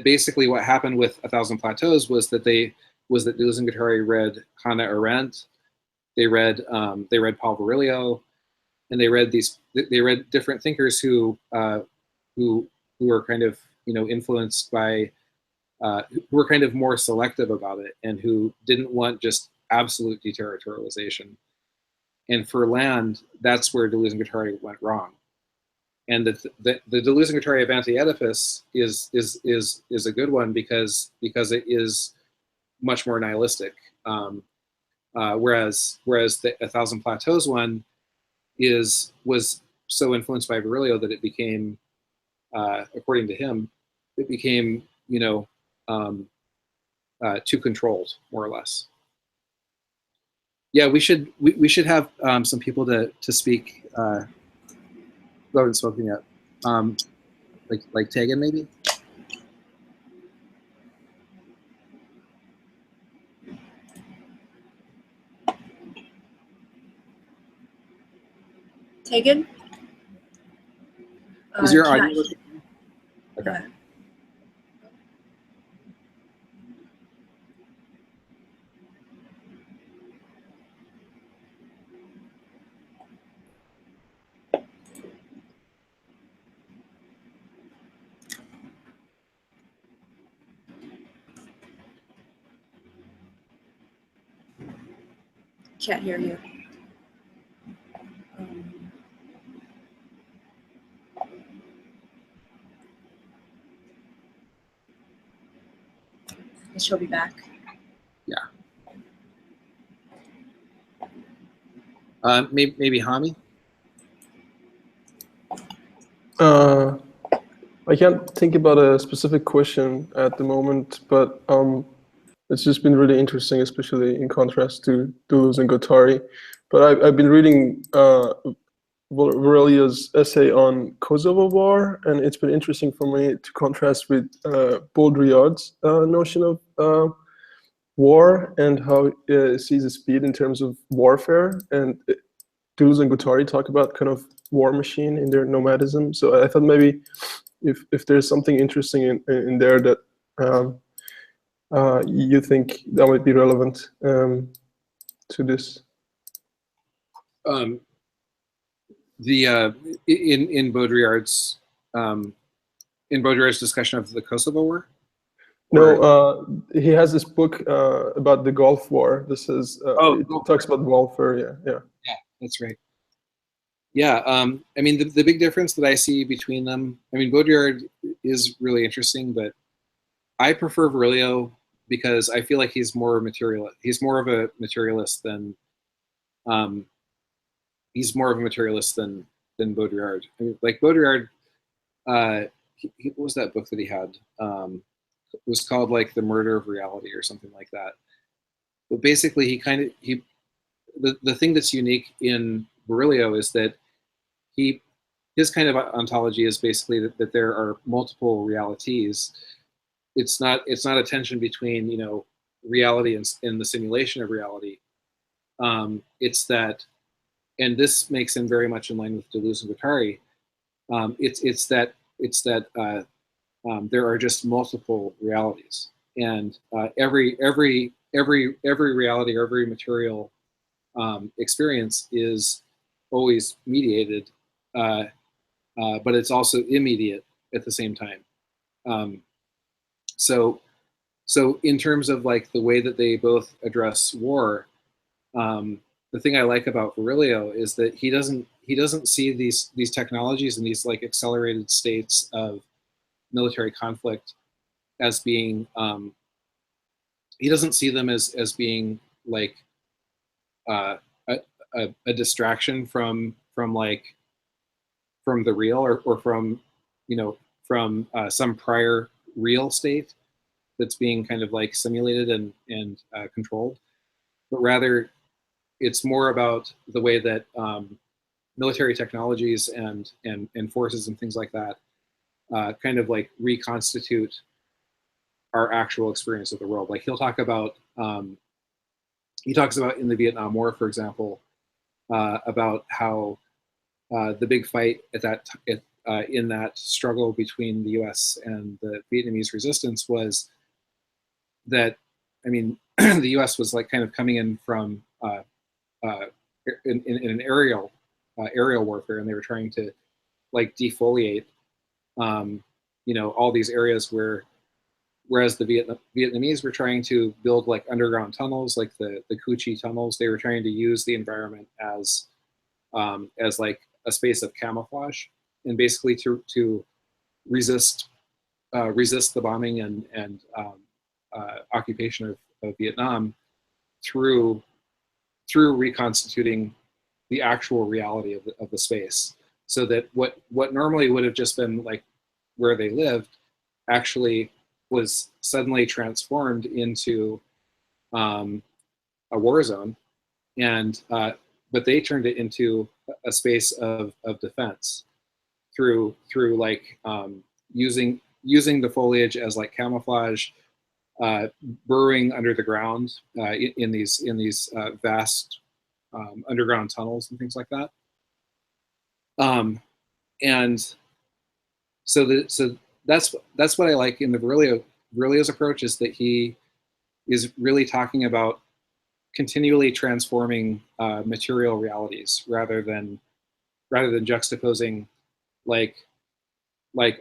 basically what happened with A Thousand Plateaus was that Deleuze and Guattari read Hannah Arendt, they read Paul Virilio, and they read different thinkers who were kind of, you know, influenced by who were kind of more selective about it, and who didn't want just absolute deterritorialization. And for Land, that's where Deleuze and Guattari went wrong. And the Deleuze and Guattari of Anti-Oedipus is a good one because it is much more nihilistic. Whereas the A Thousand Plateaus one was so influenced by Virilio that it became, according to him, it became, you know, too controlled, more or less. Yeah, we should have some people to speak. Who haven't spoken yet, like Tegan maybe. Tegan? Is your Can audio? Okay. Can't hear you. She'll be back. Yeah. Maybe Hami. I can't think about a specific question at the moment, but it's just been really interesting, especially in contrast to Deleuze and Guattari. But I've been reading Virilio's essay on Kosovo War, and it's been interesting for me to contrast with Baudrillard's notion of war and how it sees a speed in terms of warfare. And Deleuze and Guattari talk about kind of war machine in their nomadism. So I thought maybe if there's something interesting in there that you think that might be relevant to this. In Baudrillard's discussion of the Kosovo War. No, he has this book about the Gulf War. This is it talks about warfare. Yeah, that's right. Yeah, I mean, the big difference that I see between them, I mean, Baudrillard is really interesting, but I prefer Virilio because I feel like he's more material. He's more of a materialist than Baudrillard. I mean, like Baudrillard, what was that book that he had? It was called like The Murder of Reality or something like that. But basically, the thing that's unique in Virilio is that his kind of ontology is basically that there are multiple realities. It's not a tension between, you know, reality and the simulation of reality. It's that, and this makes him very much in line with Deleuze and Guattari. It's that there are just multiple realities, and every reality, every material experience is always mediated, but it's also immediate at the same time. So in terms of like the way that they both address war, the thing I like about Virilio is that he doesn't see these technologies and these like accelerated states of military conflict as being he doesn't see them as being like a distraction from the real, or from, you know, from some prior real state that's being kind of like simulated and controlled, but rather it's more about the way that military technologies and forces and things like that kind of like reconstitute our actual experience of the world. Like he talks about in the Vietnam War, for example, about how the big fight in that struggle between the U.S. and the Vietnamese resistance was that, I mean, the U.S. was like kind of coming in from in an aerial warfare, and they were trying to like defoliate, you know, all these areas whereas the Vietnamese were trying to build like underground tunnels, like the Cu Chi tunnels. They were trying to use the environment as like a space of camouflage, and basically to resist the bombing and occupation of Vietnam through reconstituting the actual reality of the space, so that what normally would have just been like where they lived actually was suddenly transformed into a war zone, and but they turned it into a space of defense through like using the foliage as like camouflage, burrowing under the ground in these vast underground tunnels and things like that. And so that's what I like in the Virilio's approach, is that he is really talking about continually transforming material realities rather than juxtaposing like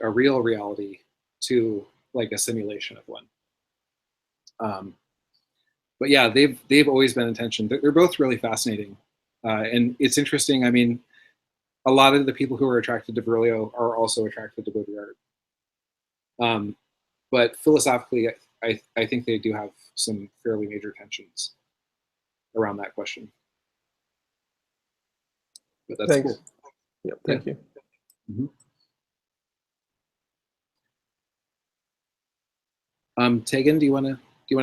a real reality to like a simulation of one. But yeah, they've always been in tension. They're both really fascinating, and it's interesting. I mean, a lot of the people who are attracted to Virilio are also attracted to Baudrillard. But philosophically, I think they do have some fairly major tensions around that question. But that's Thanks. cool. Yeah, thank you. Mm-hmm. Tegan, do you want to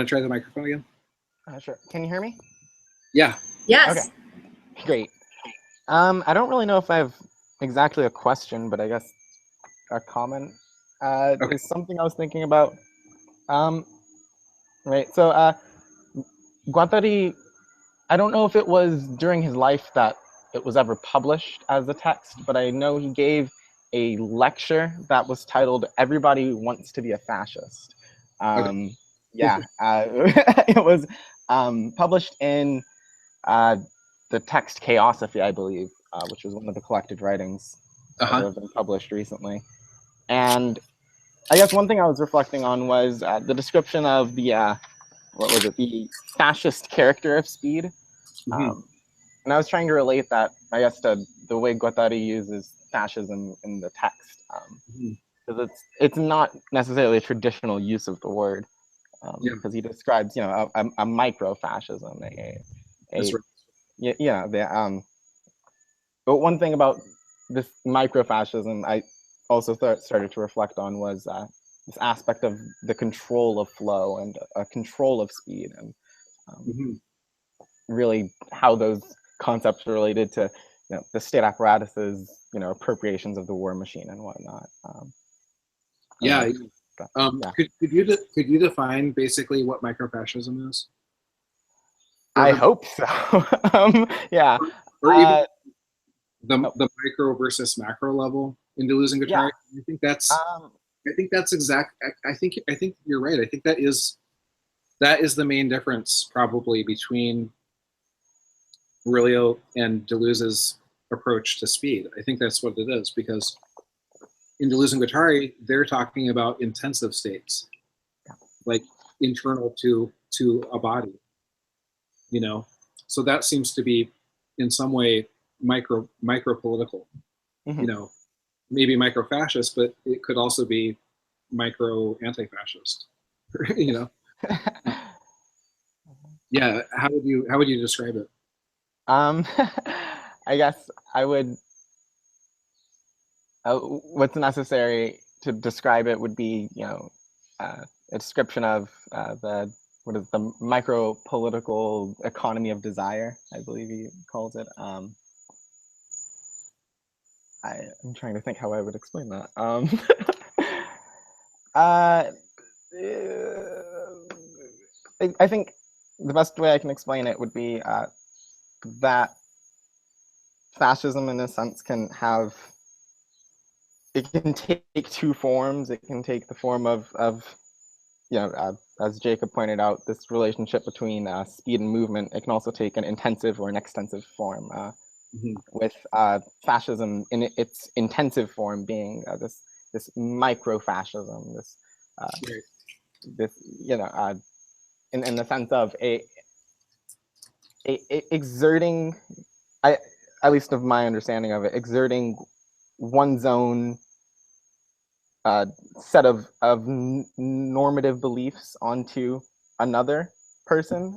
try the microphone again? Sure. Can you hear me? Yeah. Yes. Okay. Great. I don't really know if I have exactly a question, but I guess a comment is something I was thinking about. Right. So Guattari, I don't know if it was during his life that it was ever published as a text, but I know he gave a lecture that was titled "Everybody Wants to Be a Fascist." Yeah, it was published in the text Chaosophy, I believe, which was one of the collected writings that have been published recently. And I guess one thing I was reflecting on was the description of the what was it, the fascist character of speed. And I was trying to relate that, I guess, to the way Guattari uses fascism in the text, because it's not necessarily a traditional use of the word. because he describes, a micro-fascism, That's right. but one thing about this micro-fascism I also started to reflect on was this aspect of the control of flow and control of speed, and really how those concepts are related to the state apparatus's appropriations of the war machine and whatnot. Could you define basically what microfascism is? I hope so. Yeah. Or even the micro versus macro level in Deleuze and Guattari. I think that's exact. I think you're right. I think that is the main difference probably between Virilio and Deleuze's approach to speed. I think that's what it is, because in Deleuze and Guattari, they're talking about intensive states, like internal to a body. So that seems to be in some way micro political. Maybe micro fascist, but it could also be micro anti-fascist. Yeah. How would you describe it? I guess I would. What's necessary to describe it would be, a description of the micro political economy of desire, I believe he calls it. I'm trying to think how I would explain that. I think the best way I can explain it would be that fascism, in a sense, can take two forms. It can take the form of as Jacob pointed out, this relationship between speed and movement. It can also take an intensive or an extensive form, with fascism in its intensive form being this micro-fascism, in the sense of exerting, at least of my understanding of it, exerting one's own set of normative beliefs onto another person.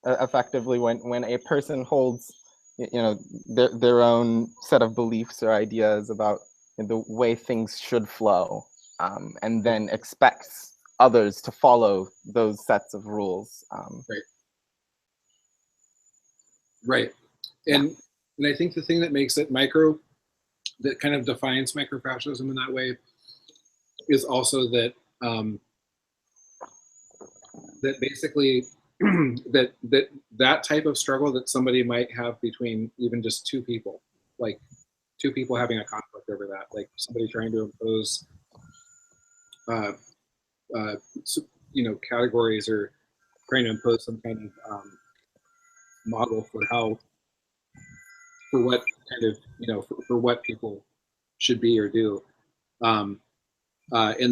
Effectively, when a person holds their own set of beliefs or ideas about the way things should flow, and then expects others to follow those sets of rules. Right. And I think the thing that makes it that kind of defines microfascism in that way is also that that basically that type of struggle that somebody might have between even just two people, like two people having a conflict over that, like somebody trying to impose categories, or trying to impose some kind of model for what kind of for what people should be or do, and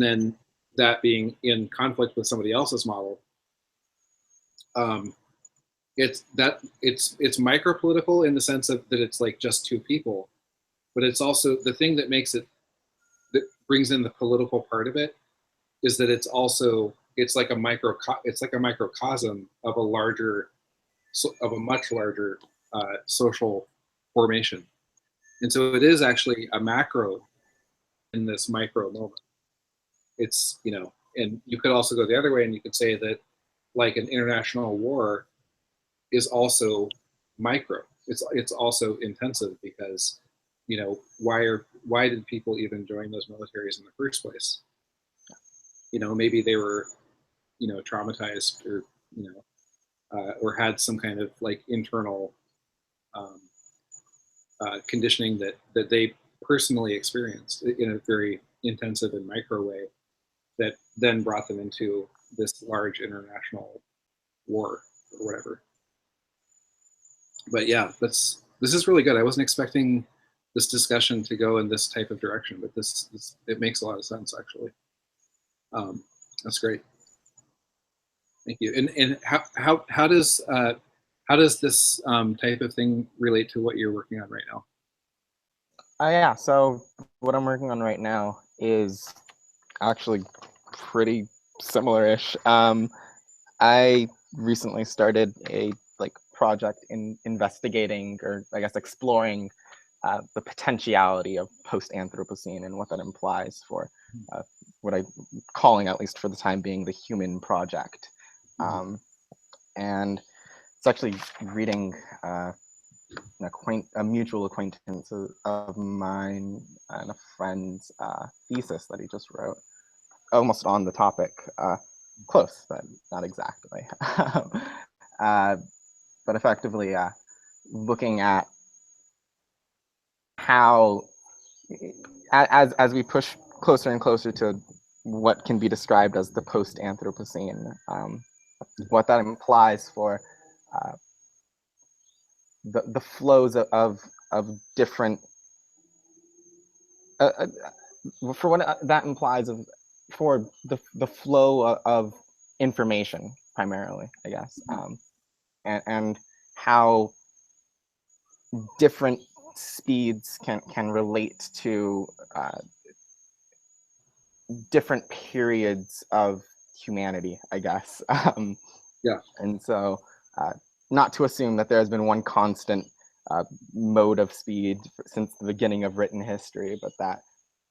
then that being in conflict with somebody else's model. It's micro political in the sense of that it's like just two people, but it's also the thing that that brings in the political part of it is that it's like a microcosm of a much larger social formation. And so it is actually a macro in this micro moment. It's, and you could also go the other way, and you could say that like an international war is also micro. It's also intensive, because, why did people even join those militaries in the first place? Maybe they were, traumatized, or had some kind of like internal conditioning that they personally experienced in a very intensive and micro way, that then brought them into this large international war or whatever. But yeah, this is really good. I wasn't expecting this discussion to go in this type of direction, but it makes a lot of sense, actually. That's great. Thank you. And how does this type of thing relate to what you're working on right now? Yeah, so what I'm working on right now is actually pretty similar-ish. I recently started a project in investigating, or I guess exploring, the potentiality of post-Anthropocene and what that implies for what I'm calling, at least for the time being, the human project. And it's actually reading a mutual acquaintance of mine and a friend's thesis that he just wrote, almost on the topic, close, but not exactly. But effectively looking at how, as we push closer and closer to what can be described as the post-Anthropocene, what that implies for the flows of different, for what that implies for the flow of information, primarily, I guess, and how different speeds can relate to different periods of humanity, I guess. Yeah. And so, not to assume that there has been one constant mode of speed since the beginning of written history, but that,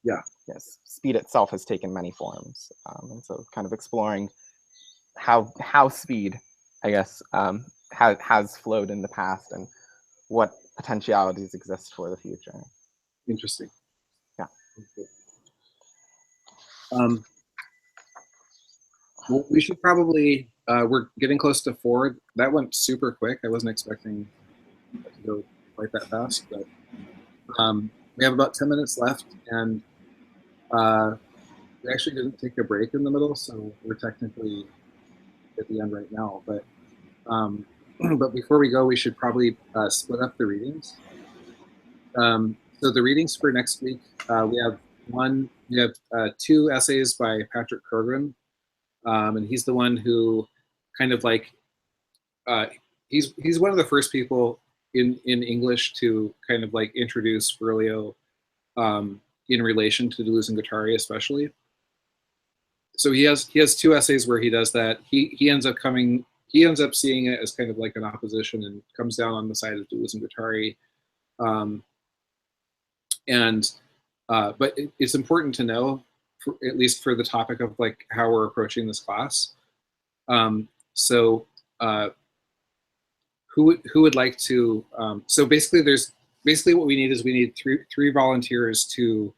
yes, speed itself has taken many forms. And so kind of exploring how speed, I guess, has flowed in the past and what potentialities exist for the future. Interesting. Yeah. Well, we should probably, we're getting close to 4. That went super quick. I wasn't expecting it to go quite that fast, but we have about 10 minutes left, and we actually didn't take a break in the middle, so we're technically at the end right now. But but before we go, we should probably split up the readings. So the readings for next week, we have 2 essays by Patrick Krogan, and he's the one who kind of he's one of the first people in English to kind of introduce Virillio in relation to Deleuze and Guattari especially. So he has 2 essays where he does that. He ends up seeing it as kind of like an opposition and comes down on the side of Deleuze and Guattari. But it's important to know, at least for the topic of how we're approaching this class. Who would like to? So basically what we need is three volunteers to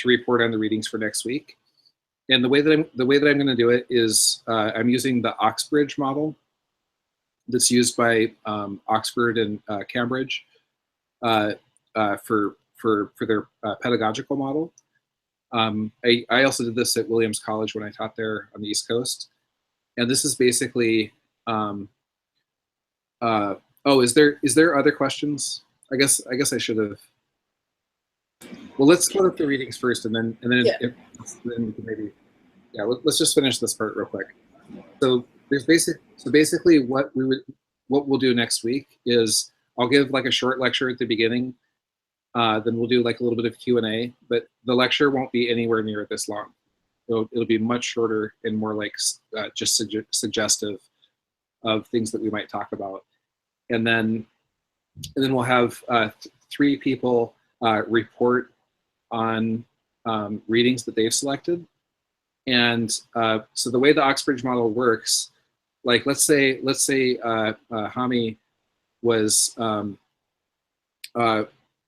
report on the readings for next week. And the way that I'm going to do it is I'm using the Oxbridge model that's used by Oxford and Cambridge for their pedagogical model. I also did this at Williams College when I taught there on the East Coast. And this is basically, is there other questions? I guess I should have. Well, let's split up the readings first, and then Yeah. then we can maybe, let's just finish this part real quick. So basically what we'll do next week is I'll give a short lecture at the beginning. Then we'll do a little bit of Q&A, but the lecture won't be anywhere near this long. It'll be much shorter and more just suggestive of things that we might talk about. And then we'll have 3 people report on readings that they've selected. And so the way the Oxbridge model works, let's say Hami was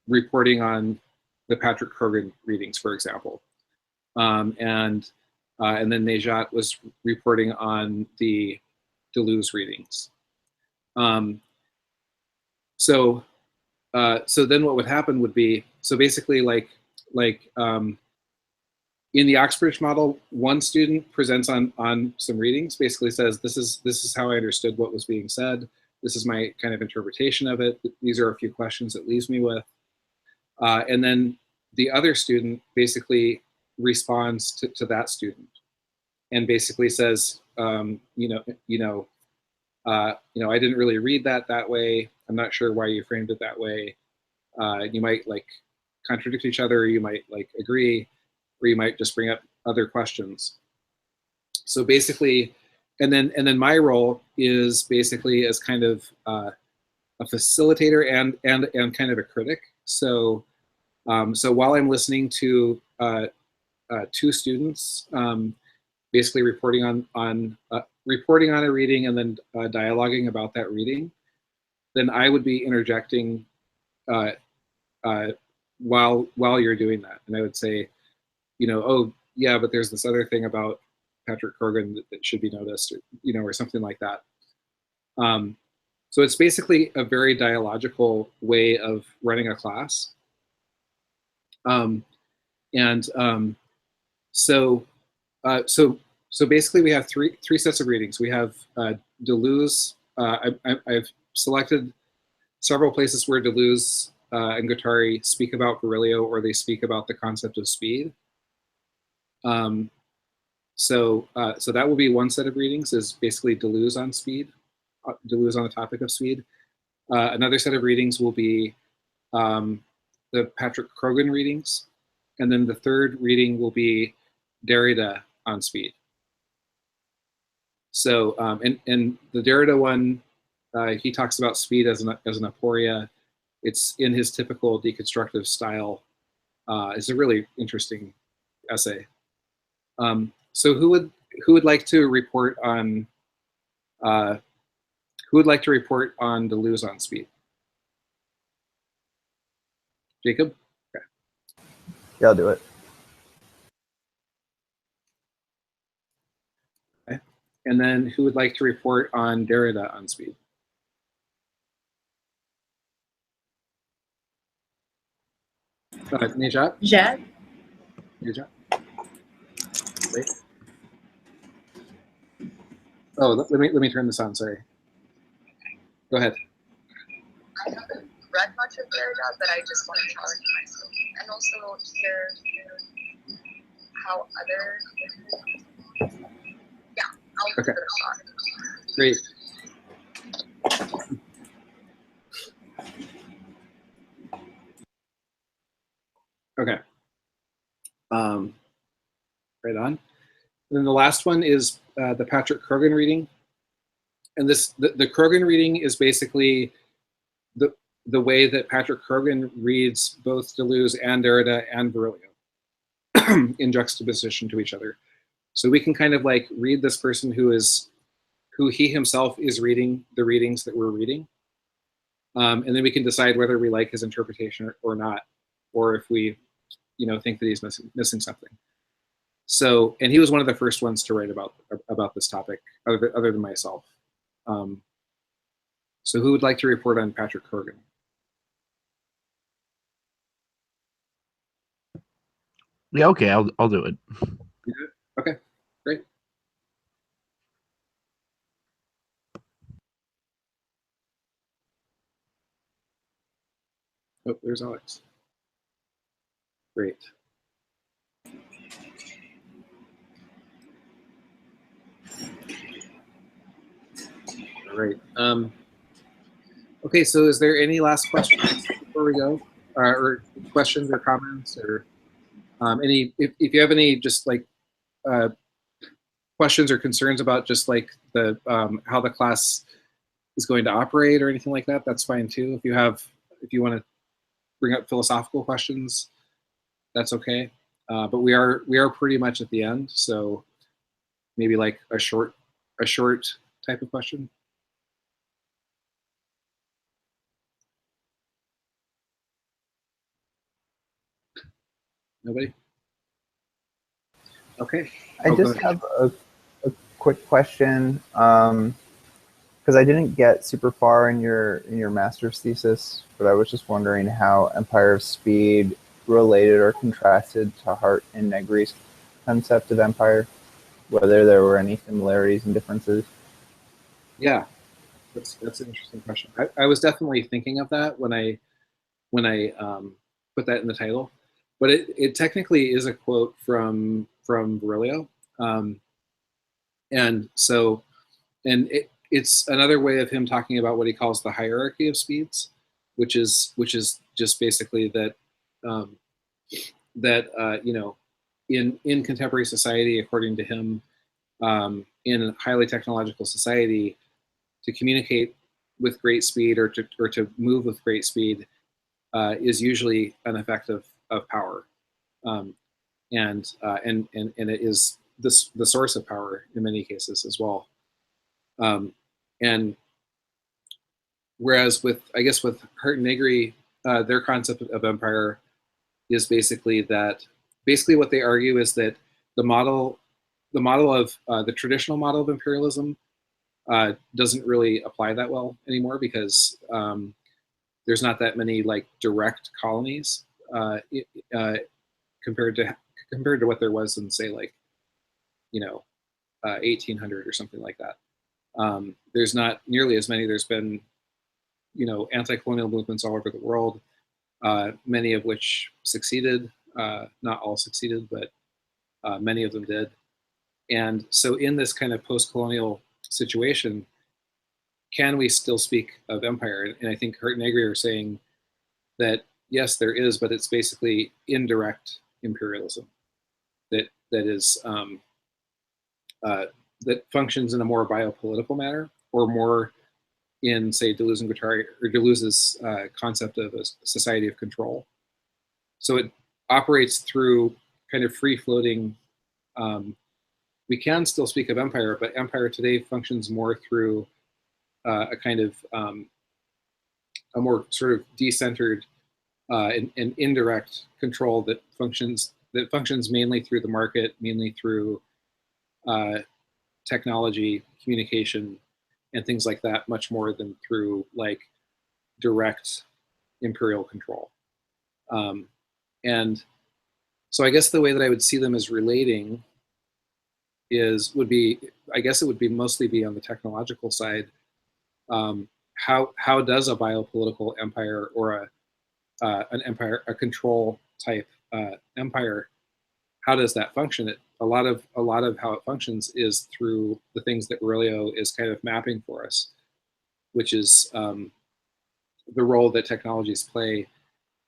reporting on the Patrick Krogan readings, for example, and then Nejat was reporting on the Deleuze readings. So then what would happen would be, so basically in the Oxbridge model, one student presents on some readings, basically says, this is how I understood what was being said. This is my kind of interpretation of it. These are a few questions it leaves me with. And then the other student basically responds to that student and basically says, I didn't really read that way. I'm not sure why you framed it that way. You might contradict each other, or you might agree, or you might just bring up other questions. So basically, and then my role is basically as kind of a facilitator and kind of a critic. So so while I'm listening to two students, basically reporting on a reading and then dialoguing about that reading, then I would be interjecting while you're doing that, and I would say, oh yeah, but there's this other thing about Patrick Rogan that should be noticed, or or something like that. So it's basically a very dialogical way of running a class. So basically we have three sets of readings. We have Deleuze. I've selected several places where Deleuze and Guattari speak about Virilio, or they speak about the concept of speed. So that will be one set of readings, is basically Deleuze on speed, Deleuze on the topic of speed. Another set of readings will be the Patrick Rogan readings. And then the third reading will be Derrida on speed. So, and the Derrida one, he talks about speed as an aporia. It's in his typical deconstructive style. It's a really interesting essay. So who would like to report on Deleuze on speed? Jacob? Okay. Yeah, I'll do it. Okay. And then who would like to report on Derrida on speed? Nejat? Jad? Nejat? Wait. Oh, let me turn this on. Sorry. Go ahead. I haven't read much of Derrida, but I just want to challenge myself and also hear how other. Yeah, I'll give it a shot. Great. Okay. Right on. And then the last one is the Patrick Rogan reading. And the Rogan reading is basically the way that Patrick Rogan reads both Deleuze and Derrida and Virilio in juxtaposition to each other. So we can kind of like read this person who he himself is reading the readings that we're reading. And then we can decide whether we like his interpretation or not, or if we, think that he's missing something. So, and he was one of the first ones to write about this topic, other than myself. So who would like to report on Patrick Rogan? Yeah, okay, I'll do it. You do it? Okay, great. Oh, there's Alex. Great. All right. Okay, so is there any last questions before we go? Or questions or comments, or if you have any just like questions or concerns about just like the how the class is going to operate or anything like that, that's fine too. If you want to bring up philosophical questions, that's okay. But we are pretty much at the end, so maybe like a short type of question. Nobody? Okay. I just have a quick question, because I didn't get super far in your master's thesis, but I was just wondering how Empire of Speed related or contrasted to Hart and Negri's concept of empire, whether there were any similarities and differences. Yeah, that's an interesting question. I was definitely thinking of that when I put that in the title, but it technically is a quote from Virilio, and it's another way of him talking about what he calls the hierarchy of speeds, which is just basically that in contemporary society, according to him, in a highly technological society to communicate with great speed or to move with great speed is usually an effect of power, and it is the source of power in many cases as well. And whereas with Hurt and Negri, their concept of empire is basically what they argue is that the model of the traditional model of imperialism doesn't really apply that well anymore because there's not that many like direct colonies compared to what there was in, say, like 1800 or something like that. There's not nearly as many. There's been anti-colonial movements all over the world, many of which succeeded. Not all succeeded, but many of them did. And so in this kind of post-colonial situation, can we still speak of empire? And I think Hurt and Negri are saying that yes, there is, but it's basically indirect imperialism that is that functions in a more biopolitical manner, or more in, say, Deleuze and Guattari, or Deleuze's concept of a society of control. So it operates through kind of free-floating. We can still speak of empire, but empire today functions more through a kind of a more sort of decentered and indirect control that functions mainly through the market, mainly through technology, communication, and things like that, much more than through like direct imperial control. And so I guess the way that I would see them as relating would be mostly be on the technological side. How does a biopolitical empire or an empire, a control type empire, how does that function? A lot of how it functions is through the things that Virilio is kind of mapping for us, which is the role that technologies play,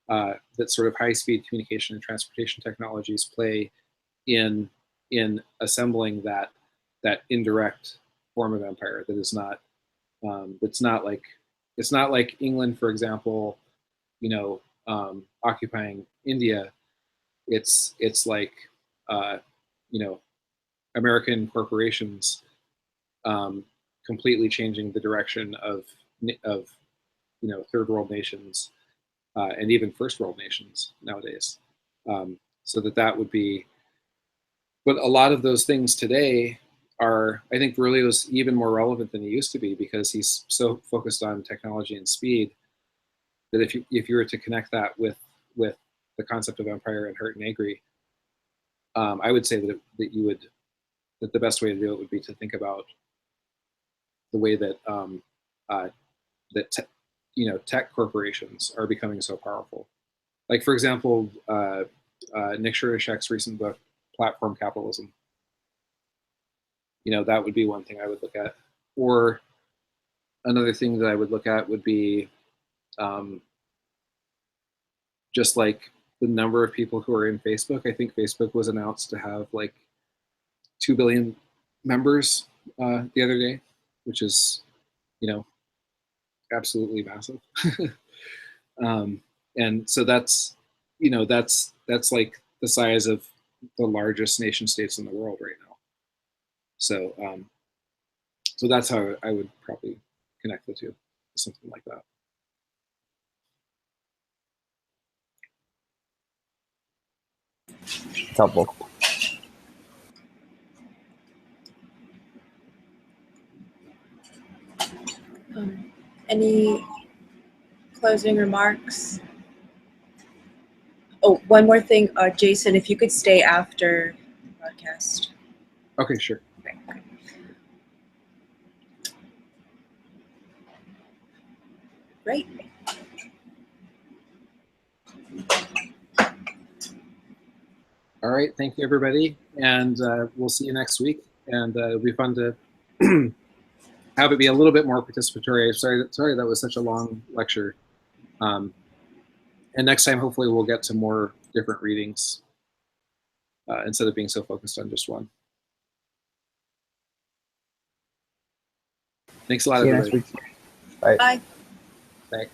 that sort of high-speed communication and transportation technologies play in assembling that indirect form of empire that is not it's not like England, for example, occupying India. It's like American corporations completely changing the direction of third world nations and even first world nations nowadays. So that would be, but a lot of those things today are, I think Virilio is even more relevant than he used to be, because he's so focused on technology and speed that if you were to connect that with the concept of empire and Hurt and Negri, I would say that the best way to do it would be to think about the way that tech corporations are becoming so powerful. Like, for example, Nick Scherishek's recent book, Platform Capitalism. That would be one thing I would look at. Or another thing that I would look at would be just like the number of people who are in Facebook. I think Facebook was announced to have like 2 billion members the other day, which is, absolutely massive. And so that's like the size of the largest nation states in the world right now. So so that's how I would probably connect the two, something like that. It's helpful. Any closing remarks? Oh, one more thing, Jason, if you could stay after the broadcast. Okay, sure. Okay. Great. All right, thank you, everybody, and we'll see you next week. And it'll be fun to have it be a little bit more participatory. Sorry that was such a long lecture. And next time, hopefully, we'll get to more different readings instead of being so focused on just one. Thanks a lot, See you next everybody. week. Bye. Bye. Bye.